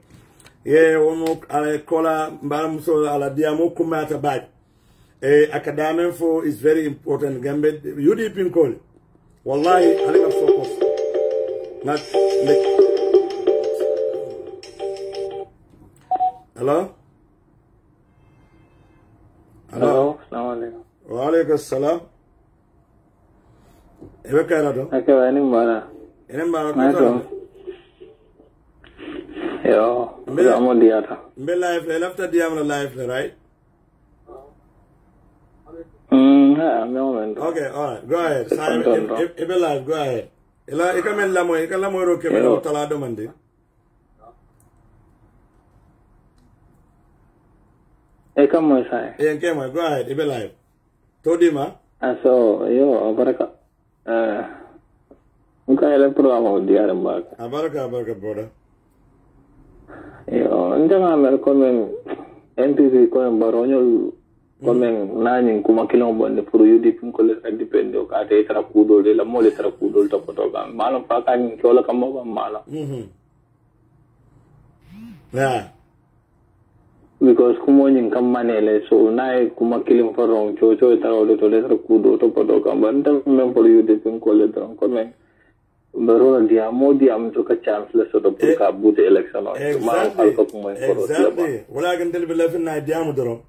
Yeah, womo ala kola mbaram so ala diamo kumata back. Academic for is very important. Gambe UDP in call. Wallahi, I think I'm focus. Not like. Hello. Assalamualaikum. Waalaikum salam. Ebe kaya do? Okay, ini mana? Ini mana? Yo, kamu dia ta? Mbe live, left dia mana live, right? Okay, all right. Go ahead. Ebe live, go ahead. Ika men lamoy ro kemelo talado mandi. Eka mo sai. Go ahead. Ebe live. Todima. So, yo, baraka. Muka ele programa diare mbak. Baraka brother. Yo, ndanga mer komen NPP komen baronyo komen nani kuma kilon bonde pour UDP ko le depende o ka te tara kudo de la mole tara kudo to poto ga malam fa ka ni ko la kam ba malam. Yeah. Because kumo nyin kam manele so nai kuma kilin farong cho tara o to le tara kudo to poto ga ban ta mem pour UDP ko le don komen baro dia modi am to ka chance le so to pour ka bute election o ma fal ko kuma ko exactly wala gandel be lefin na dia mu dorom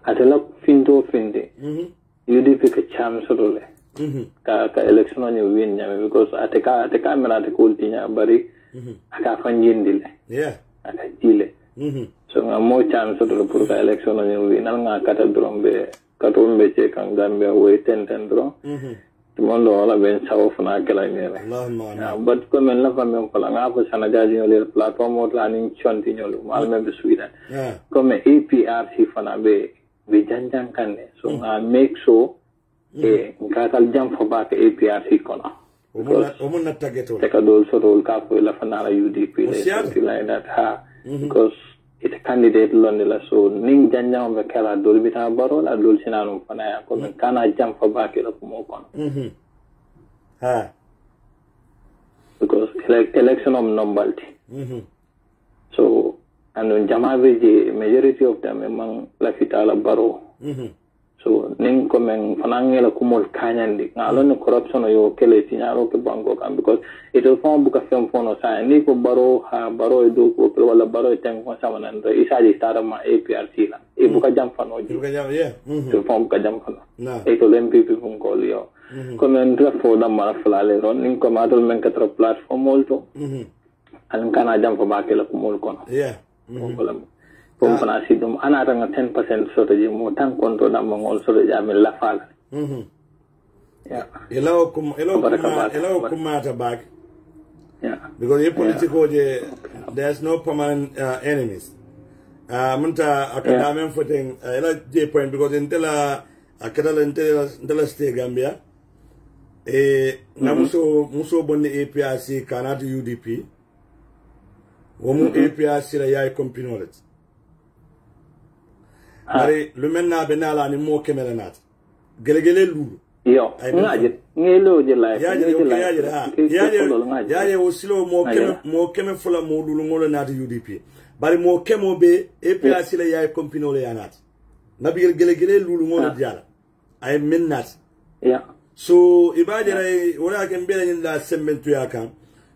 atela finto finde UDP ka chance to le ka election o ni win nyame because ateka mera te ko tinya bari aka fanjindile aka jile so nga mo chance to pour ka election o ni win nga kata drombe katombe che kan Gambia we 10 dron Tumondo wala ben sawo fana kala nere. But comme la femme ko la ngapa sana jaji le platform o planning chonti nyolu mal membe Sweden. Comme APRC fana be janjang kanne so nga make so ngakal jam fo ba ke APRC kono. Omun na targeto. Take a dol so dol ka ko la fana la UDP something like that because it's a candidate lonela so ning janjang be kala dol bita baro la dol sinanu fana ya ko kana jam fo ba ke la ko mo kono. Because election of nobility. So and Jamaveji majority of them among Lafitala Baro. So ning komen fanangela kumol kanyandi ngalon corruption yo kele tinyaro ke bango kam because it will form buka film fono sa ni ko baro edu ko wala baro teng ko samanan do isaji tarama APRC la e buka jam fano ji buka jam to form buka jam fano e to MPP fun ko liyo komen dra fo da mara flale ron ning ko madol men katra platform molto an kana jam fo bakela kumol kono Pompa sidum ana ranga 10% soto je mo tan konto na mangol soto jamil la fala. Elaw kumata back. Because your political there's no permanent enemies. Munta akadamian footing ela J point because intela akadala intela stay Gambia. Muso bonne APRC kanatu UDP. Womu APRC la yai compinolet. Ari lumenna benala ni mo kemela nat gelegele lulu yo ngaje ngelo je la yaje osilo mo keme fula mo lulu ngolo nat UDP bari mo kemo be APRC la yaay compino le yanat nabi gelegele lulu ngolo diala ay minnat so ibadere wala kan bela ni la semmentu yakan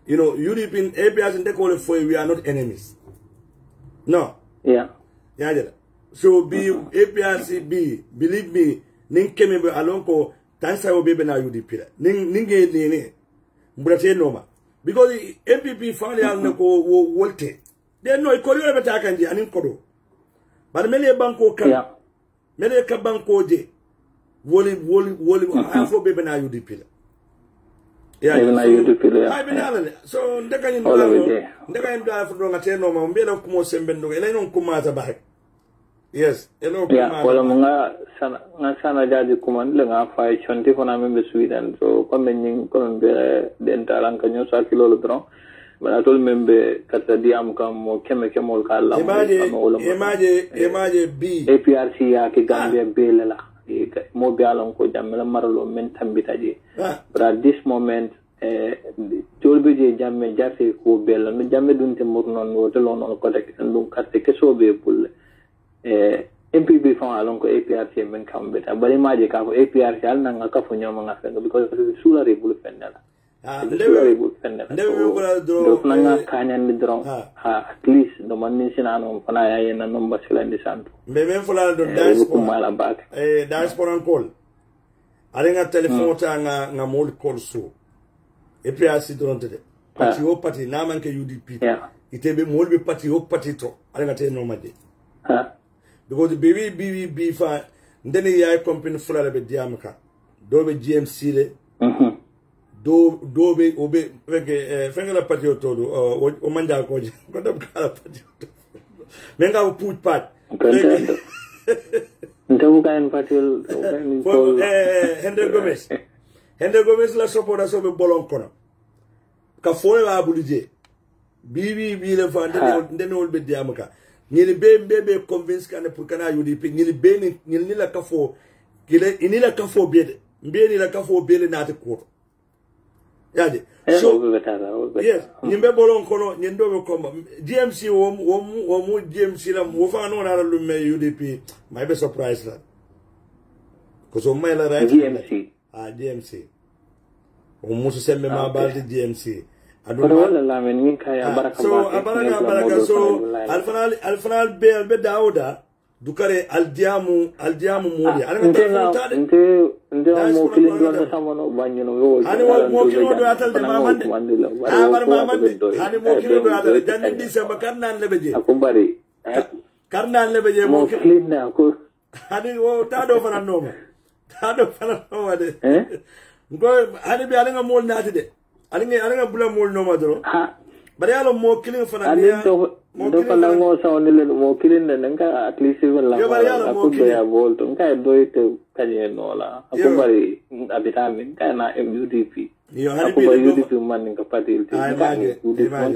you know UDP APRC ndeko le foy we are not enemies no yaje so be APRC be believe me ning keme be alonko tansa o bebe na UDP la ninge nene mbrate noma because MPP family al nako wolte they know ko yo be takandi anin kodo bar mele banko kan mele ka banko je woli afo bebe na UDP la so ndeka ni ndeka afro ngate noma mbele ko mo sembendo ele non kumata ba yes, hello. Wala mga sana jadi kuman lang afay chonti ko namin be Sweden so kamenying be dentalan kanyo sa kilo lodro. Banatol membe kata diam kam keme kemol kala. Imaje B. APRC ya ki Gambia belela. Mo bialon ko jamela marlo men tambitaji. But at this moment tolbe je jamme jarte ko bela no jamme dunte mornon wotelon on ko tek ndum katte keso be pulle. MPP from along ko APRC men kam beta bari maje ka ko APRC al nanga ka fu nyoma nga fenga because sula rebul fendala sula rebul fendala do nanga kanyan ni dron at least do man sinano fana ya yena no basila ndi santo be men fula do diaspora call arenga telephone ta nga mol call so APRC dron tede parti o parti na man ke UDP itebe mol be parti o parti to arenga te no maje because BB fa ndeni yaay company fulale be diamaka do be GMC le do be obe fenge la patio todo o manja ko dam kala patio menga o put pat ntawu kayen patio Hende Gomez la sopoda so be bolon kono ka fole la bulije BB le fa ndeni ol be diamaka ñili be convince kan pour kana UDP ñili be ni la kafo gile ini la kafo bede mbeni la kafo bele nati ko yaade so yes ñimbe bolon kono ñendo be komba GMC wo GMC la wo fa no na lu me UDP may be surprise la ko so may la right GMC o musu sembe ma balde GMC wala la men min kay baraka baraka so alfanal be dauda dukare aldiamu modi nte mo kilin do samono banyono yo ani mo kilo do atal de mamande ani mo kilo do atal janni December karnan lebeje akumbari karnan lebeje mo kilin na ko ani o tado fana no de ngo ani bi ala nga mol naati de alinga bula mol no madro bari yalo mo kilin fana ni do fana ngo sawni le mo kilin ne nga at least wala ko do ya volto nga do ite kanye no la ko bari abitami kana MUDP yo hani bi UDP man nga patil ti nga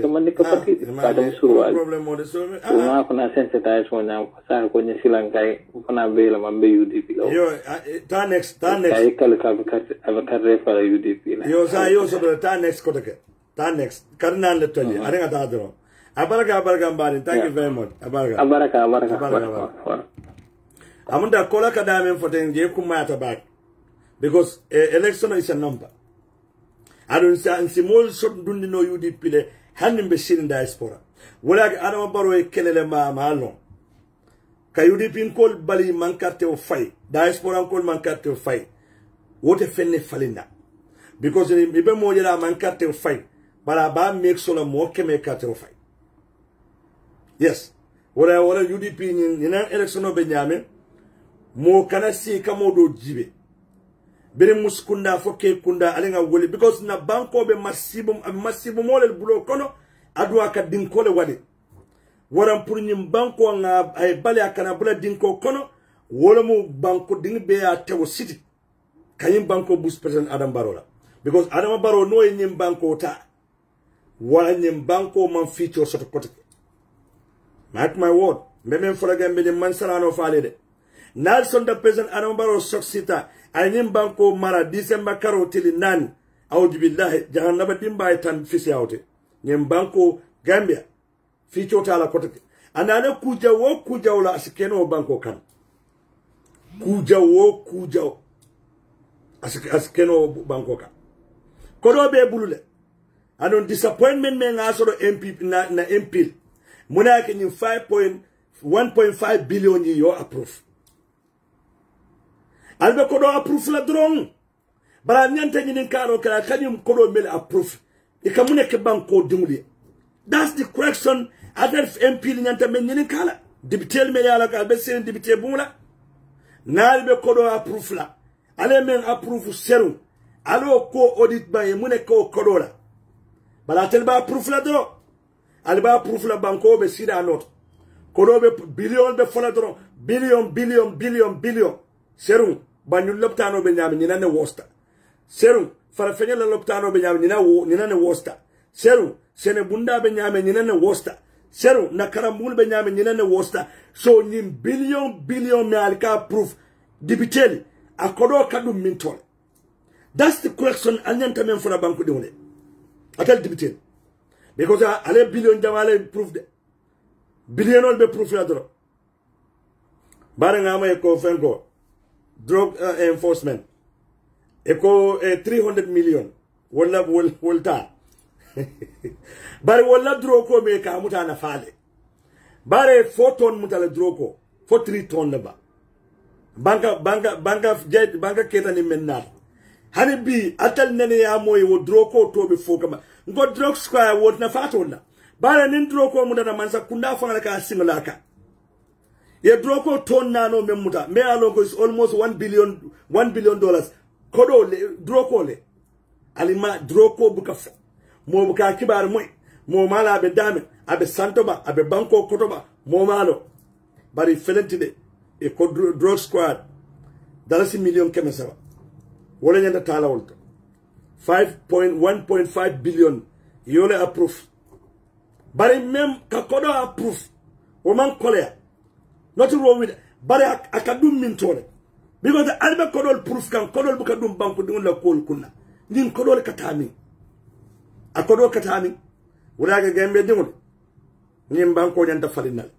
man ka patil ka dum surwal problem mo de so na fana sensitize mo na sa ko ni silankay fana be la man be UDP lo yo ta next ay kala ka refa UDP la yo sa yo so ta next ko de ta next karnan le tolli arenga ta dro abaraka mbali thank you very much abaraka amunda kola kadame foten je kumata back because election is a number adon sa simol shot dundi no UDP le hanim be shirin diaspora wala adama baro e kelele ma malon ka UDP kol bali mankarte o fay diaspora kol mankarte o fay wote fenne falina because mi be mo jela mankarte o fay bala ba make sure mo keme karte o fay yes wala UDP ni na election be nyame mo kana si kamo do jibe bere muskunda foke kunda alenga wole because na banko be massibo molel bulo kono adwa ka dinkole wade waram pour nyim banko nga ay bale akana bula dinko kono wala mu banko ding be ya tewo city kanyim banko bus president Adam Barrow la because Adam Barrow no nyim banko ta wala nyim banko man feature soto kote mark my word memem folaga mbe man salano faale de Nelson the president Adam Barrow soksita ayim banko mara December karo tili nani audu billahi jahannaba dimba tan fisi awte nyim banko Gambia fi chota la kote anane kuja wala asikeno banko kan kuja asikeno banko kan kodo be bulule anon disappointment me ngasoro MP na MP muna ke ni 1.5 billion yo approve albe kodo approve la drone bara nyante nyinin karo kala kanyum kodo mel approve ikamune ke banko dimuli that's the correction other MP nyante men nyinin kala député me yala ka be sen député bumula nalbe kodo approve la ale men approve serum alo ko audit ba e mune ko kodo la bala tel ba approve la do alba approve la banko be sida not kodo be billion be fola do billion serum banyul loptano be nyam ni nane wosta serum farafenya la loptano be nyam ni nane wosta serum sene bunda be nyam ni nane wosta serum na karambul be nyam ni nane wosta so nyim billion me alka proof dibitel akodo kadum mintol that's the correction anyanta men fona banku de atal dibitel because ale billion jamale proof de billion be proof la dro bare ngama ko fengo drug enforcement eko 300 million wala bare wala droko me ka mutana fale bare 4 ton mutala droko 3 ton ba banka keta ni menna hani bi atal nene ya moy wo droko to be fokama ngo drug square wot na fatonna bare nin droko mutana mansa kunda fanga ka singolaka ye droko ton nano memuta me alongo is almost $1 billion kodo le droko le alima droko buka mo buka kibar moy mo mala be dame abe santoba abe banko kotoba mo malo bari felentide e ko drug squad dalasi million kemesaba wala nyanda tala wolto 1.5 billion yole approve bari mem ka kodo approve o man kolea nothing wrong with it bari akadum min tole because the alba kodol proof kan kodol buka dum banko dum la kol kunna nin kodol katami akodo katami wala ga gambe dingol nim banko nyanta falindal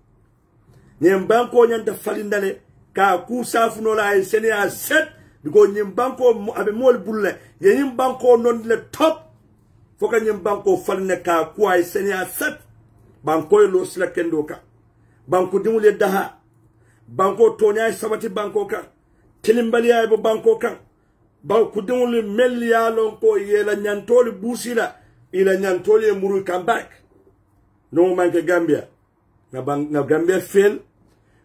nim banko nyanta falindale ka ku safuno la ay senia set because nim banko abe mol bulle ye nim banko non le top foka nim banko falne ka ku ay senia set banko lo sla kendo ka banko dingol daha banko tonya sabati banko ka tilimbali ay bo banko kan banko dingol melia lon ko yela nyantoli busila ila nyantoli muru come back no man ke Gambia na Gambia fail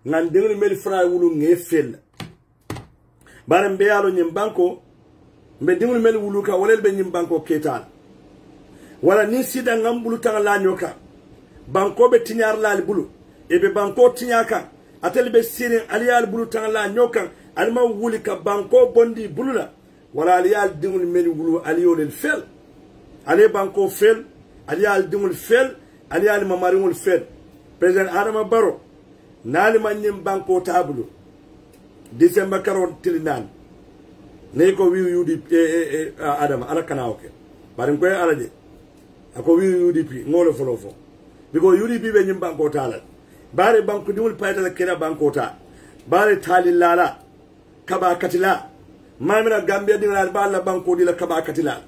ngan dingol mel fra wulu nge fail bare mbe yalo nyim banko mbe dingol mel wulu ka wala be nyim banko ketal wala ni sida ngambulu tan la nyoka banko be tinyar la bulu e be banko tinyaka atel be sirin aliyal bulu tan la nyoka alma wuli ka banko bondi bulu la wala aliyal dingol mel wulu aliyol fail ale banko fail aliyal dingol fail aliyal mamaringol fail president Adama Barrow nali manyim banko tabulu December karon tilinan ne ko wi UDP Adama ala kanaoke barin ko ala de ako wi UDP ngolo folofo biko UDP be nyim banko tala bare banko dimul payta la kera banko ta bare tali lala kaba katila mamira Gambia dingal balla banko dila kaba katila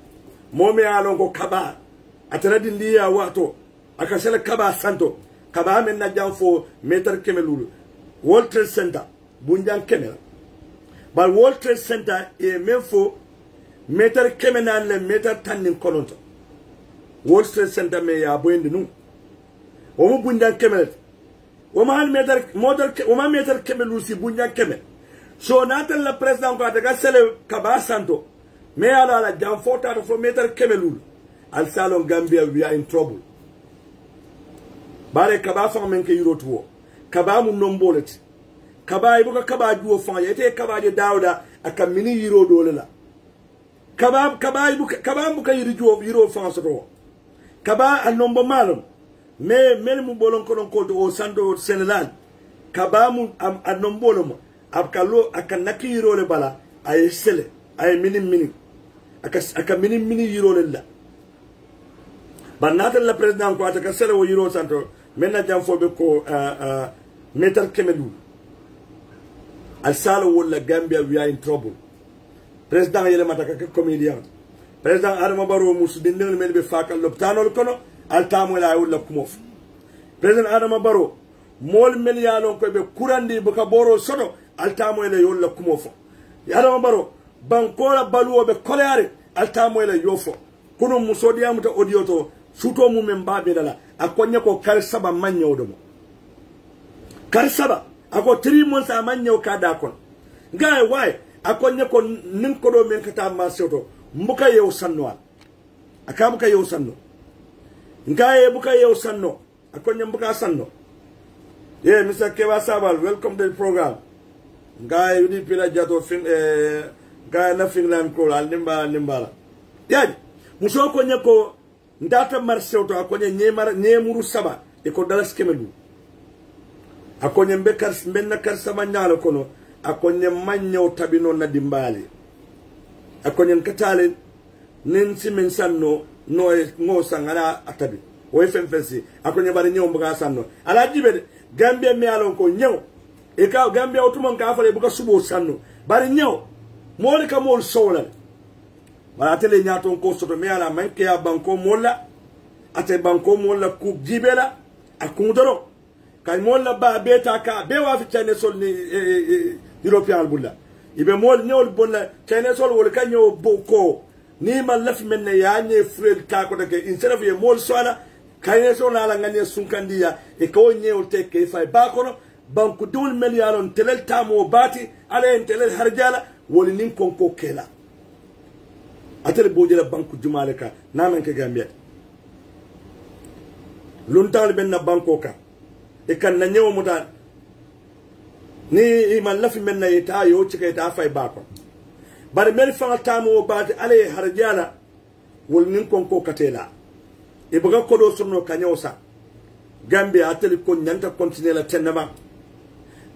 momi alon ko kaba ataradi ndiya wato akasela kaba santo kaba men na janfo meter kemelulu World Trade Center bunjan kemel bal World Trade Center e menfo meter kemenan le meter tannin kolonto World Trade Center me ya boyndi nu o mo bunjan kemel o ma hal meter model o ma meter kemelu si bunjan kemel so natal la president ko daga sele kaba santo me ala la janfo ta fo meter kemelulu al salon Gambia we are in trouble bare kaba fa men ke yuro tuwo kaba mu nombolet kaba ibuka kaba duwo fa yete kaba de dawda aka mini yiro dole la kaba ibuka kaba mu ka yiro fa so kaba an nombo malum me mel mu bolon ko don ko o sando Senegal kaba mu an nombolo mo abkalo aka nakiro le bala ay sele ay mini aka mini yiro le la banata la president ko aka sele wo yiro santo mena jam fobe ko meter kemelu al salo wala Gambia we are in trouble president yele mataka ke comedian president Adama Barrow musu dindel mel be fakal loptanol kono al tamola wala kumof president Adama Barrow mol mel yalon ko be kurandi bu ka boro soto al tamola yolla kumof Adama Barrow bankola baluwo be koleare al tamola yofo kuno musodi amuta audio to suto mu men babe dala akonye ko karsaba manyo do mo karsaba ako 3 months a manyo ka da kon guy why akonye ko nin ko do men kata ma soto mbuka yew sanno akabuka yew sanno ngaye buka yew sanno akonye mbuka sanno yeah Mr. Keba Sabal welcome to the program ngaye yudi pila jato fin ngaye na Finland ko al nimba yaji musoko nyako ndata marché to akonye nyemuru saba e ko dalas kemelu akonye mbenna kar sama nyalo kono akonye manyo tabino na dimbali akonye katale nensi mensanno no ngo sangana atabi o FMFC akonye bari nyew mbuga sanno ala jibe Gambia mi alon ko nyew e ka Gambia otumon ka fale buka subo sanno bari nyew moli ka mol sowla wala tele nyaton ko soto me ala manke ya banko molla ate banko molla ku jibela akundoro kay molla ba beta ka be wa fi chane sol ni european bulla ibe mol nyol bolla chane sol wol ka nyo boko ni ma laf menne ya nye frel ka ko de instead of ye mol sola kay sol ala ngane sunkandiya e ko nyol te ke fay ba kono banku dul miliyalon telel tamo bati ala en telel harjala woli nin konko kela atel bojela banku jumale ka namen ke gambia luntal benna banko ka e kan na nyewo muta ni man lafi menna yita yo cike ta fay bako bar mel fa tamo bati ala e harjala woli nin konko katela e buga kodo sunno kanyo sa Gambia atel ko nyanta continuer la tenaba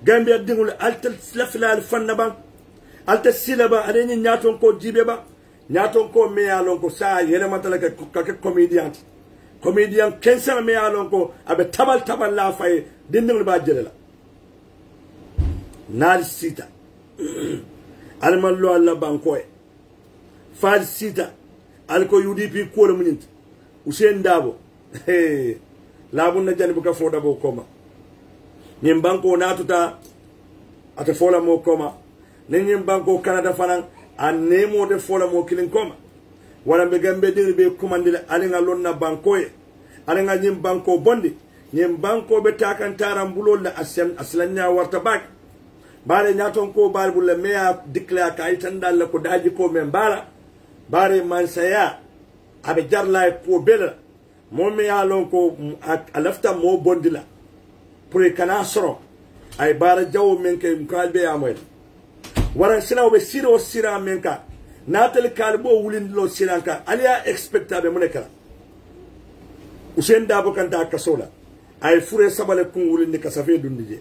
Gambia dingul altel lafilal fannaba altel silaba adeni nyaton ko jibeba nyaton ko meyalon ko sa yele matala ka comedian kensa meyalon ko abe tabal la fay dindul ba jelela nal sita almallo alla banko e fal sita alko UDP ko le munint Usain Dabo labun na jani buka foda bo koma nyim banko natuta ate fola mo koma nyim banko Canada fanan an nemo de fola mo kilin koma wala be gambe diri be kumandile alinga lonna banko e alinga nyim banko bondi nyim banko be takan taram bulol la aslanya warta bak bare nyaton ko bal bulle meya declare kay tandal la ko daji ko men bala bare man saya abe jarla ko bela momme ya lon ko alafta mo bondila pour kana soro ay bara jaw men kay kalbe amoy wara sila be siro sira men ka natal kalbo wulin lo siranka aliya expectabe mun kala Usain Dabo kanta kasola ay fure sabale kun wulin ni kasafe dundije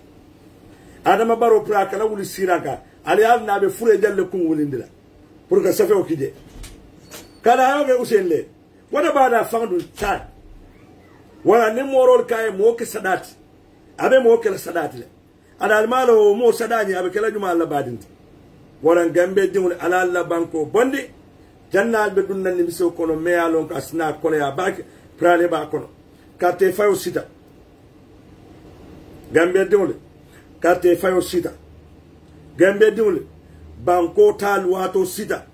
Adama Barrow pra kala wuli siranka aliya na be fure jalle kun wulin dila pour que safe o kije kala hawe Usain le wada bada fandu ta wala ni morol kay mo ke sadati abe mo ke sadati le adal malo mo sadani abe kala juma Allah badinti wala gambe dingul ala Allah banko bondi jannal be dunnan ni biso kono mealon ka asna kono ya bak prale ba kono kate fayo sita gambe dingul kate fayo sita gambe dingul banko tal wato sita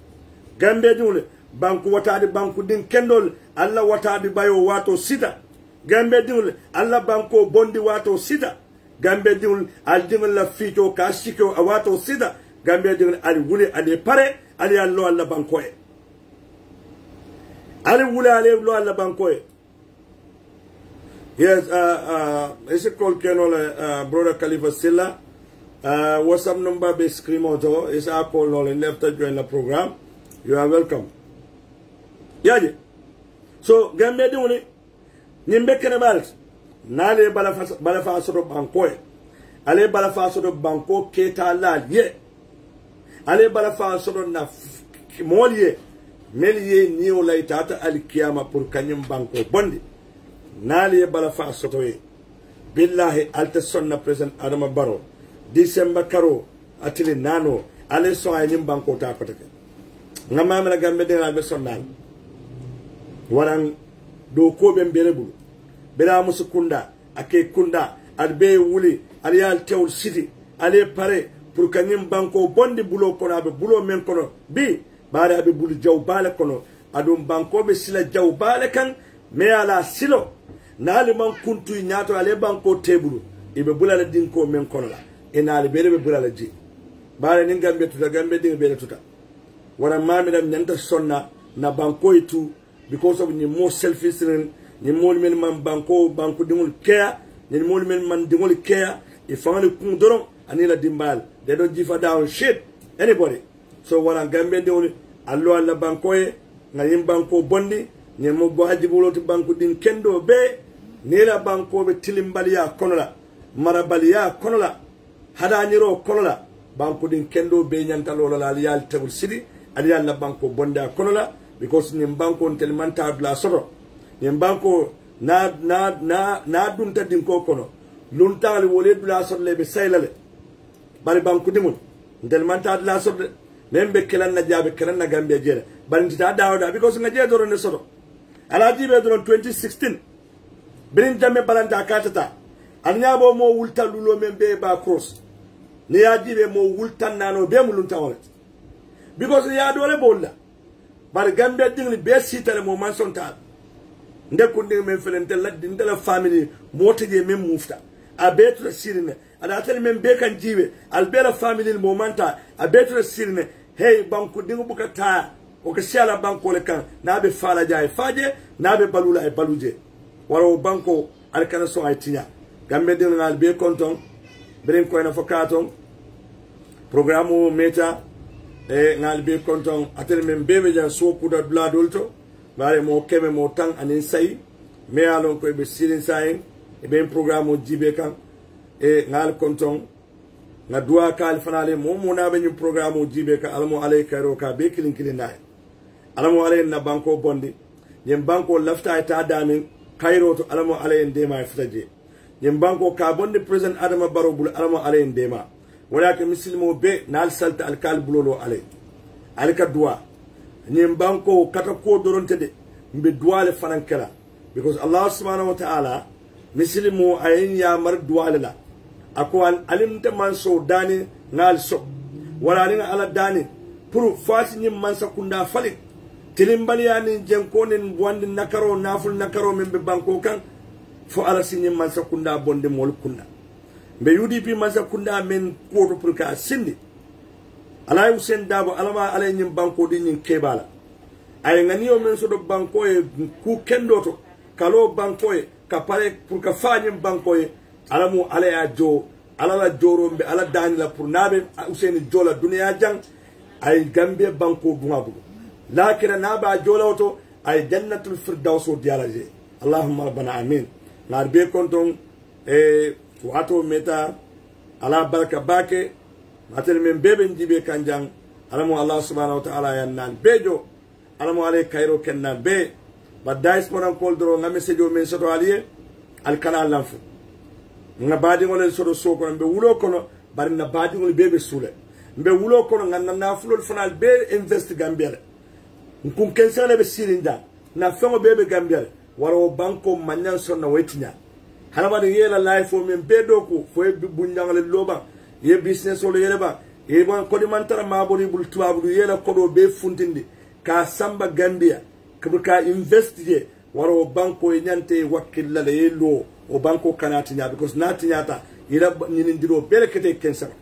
gambe dingul banko watadi banko din kendol Allah watadi bayo wato sita Gambe dingul alla banko bondi wato sida gambe dingul al dingul la fito ka shiko wato sida gambe dingul al wuli ale pare ali allo alla banko e ali wuli ale lo alla banko e yes is it called brother Khalifa Silla WhatsApp number be screen auto is a call no left to join the program you are welcome yaje so gambe dingul nimbe kene balit nale bala fa sodo banko e ale bala fa sodo banko keta la ye ale bala fa sodo na molye meliye ni ola itata al kiyama pour kanyum banko bondi nale bala fa sodo e billahi alta sonna president Adama Barrow December karo atili nano ale so ay nim banko ta patake ngama mala gambe de na be sonnal waran do ko be berebul bela musukunda ake kunda albe wuli aliyal tewl city ale pare pour kanyim banko bondi bulo kono abe bulo men kono bi bare abe bulu jaw bale kono adum banko be sila jaw bale kan me ala silo nali man kuntu nyato ale banko tebulu ibe bulala dinko men kono la enali bele be bulala ji bare ni gambe tuta gambe dinga bele tuta wala mami dam nyanta sonna na banko itu because of ni more selfish ni mol men man banko dingul kea ni mol men man dingul kea e fangale kun doron anila dimbal they don't give a down shit anybody so wala gambe dingul allo alla banko e ngayim banko bondi ni mo boajibulo to banko din kendo be ni la banko be tilimbaliya konola marabaliya konola hada nyiro konola banko din kendo be nyanta lolo la yal tebul sidi ali alla banko bonda konola because ni banko telimanta bla soro banko na dunta dinko kono luntali wole dula sorle be saylale bari banko dimul ndel manta dula sorle membe kelan na jabe kelan na gambia jere bari ndita dawda because nga je doro ne soto ala jibe doro 2016 birin jamme balanta katata anyabo mo wulta lulo membe ba cross ne ya jibe mo wulta nano be mu lunta wala because ya dole bolla bari gambia dingli be sitale mo man sonta ndekunde men felente ladde ndela family motaje men mufta abetra sirne ada atel men be kan jibe albera family momenta abetra sirne hey banku dingu bukata o ka siala banko le kan nabe fala jaay faje nabe balula e baluje waro banko alkana so ay tinya gambe de ngal be konton beren ko na fokaton programme meta e ngal be konton atel men bebe jan so kuda bladolto bare mo keme mo tan anin say me alon ko be sirin say e ben programme jibe kan e ngal konton na dua kal fanale mo na be nyum programme jibe ka alamo alayka ro ka be kilin kilin nay alamo alay na banko bondi yem banko lafta ta damin kayro to alamo alay ndema fitaje yem banko ka bondi president adama baro bul alamo alay ndema wala ke muslimo be nal salta alkal bulolo alay alka dua yem banko kata ko doronte de mbe duale fanankala because Allah subhanahu wa ta'ala muslimo ayin ya mar duale la akwan alimta man so dani ngal so wala ni ala dani pour fati nyim man sakunda falik tilimbali yani jenkonen wandi nakaro naful nakaro membe banko kan fo ala sinyi man sakunda bonde mol kunna be UDP man sakunda men ko pour ka sindi ala Hussein Dabo alama ala nyim banko di nyin kebala ay ngani o men so do banko e ku kendoto kalo banko e ka pare pour ka fanyim banko e alamu ala ya jo ala la jorombe ala dani la pour nabe Hussein jola dunya jang ay gambe banko dungabu lakina naba jolawto ay jannatul firdaus o dialaje allahumma rabbana amin nar be konton e wato meta ala baraka bake matel men bebe njibe kanjang alamu allah subhanahu wa ta'ala yannan bejo alamu ale kayro kennan be badais moran kol doro ngame sejo men soto aliye al kana lamfu nga badi ngol soto soko be wulo kono bari na badi ngol bebe sule be wulo kono nganna na fulol fanal be invest gambele nkun kensana be sirinda na fengo bebe gambele waro banko manyan sonna wetinya halaba de yela life o men bedo ko fo e bunjangale loba ye business o yele ba e bon ko di mantara mabori bul tuabu yela ko do be funtindi ka samba gambia ka invest je waro banko e nyante wakilla le yelo o banko kanatinya because natinya ta ila nyinin diro bele kete kensana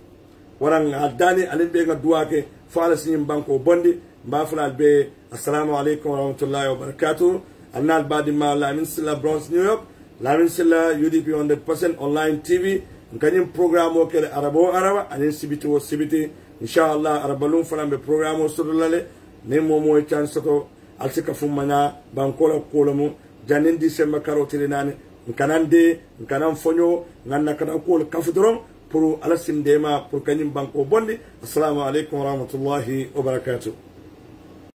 warang adani alimbe nga duake fala sinim banko bondi mbafula be assalamu alaikum wa rahmatullahi wa barakatuh annal badi ma la min sila Bronx New York la min sila UDP 100% online TV nganyim programme kele arabo araba anin sibiti wo sibiti inshallah arabalum fala be programme sodolale ne momo e chance to alsika fumana banko la kolomu janin December karotiri nane nkanande nkanan fonyo nganna kana ko kafudron pour ala sindema pour kanyim banko bondi assalamu alaikum wa rahmatullahi wa barakatuh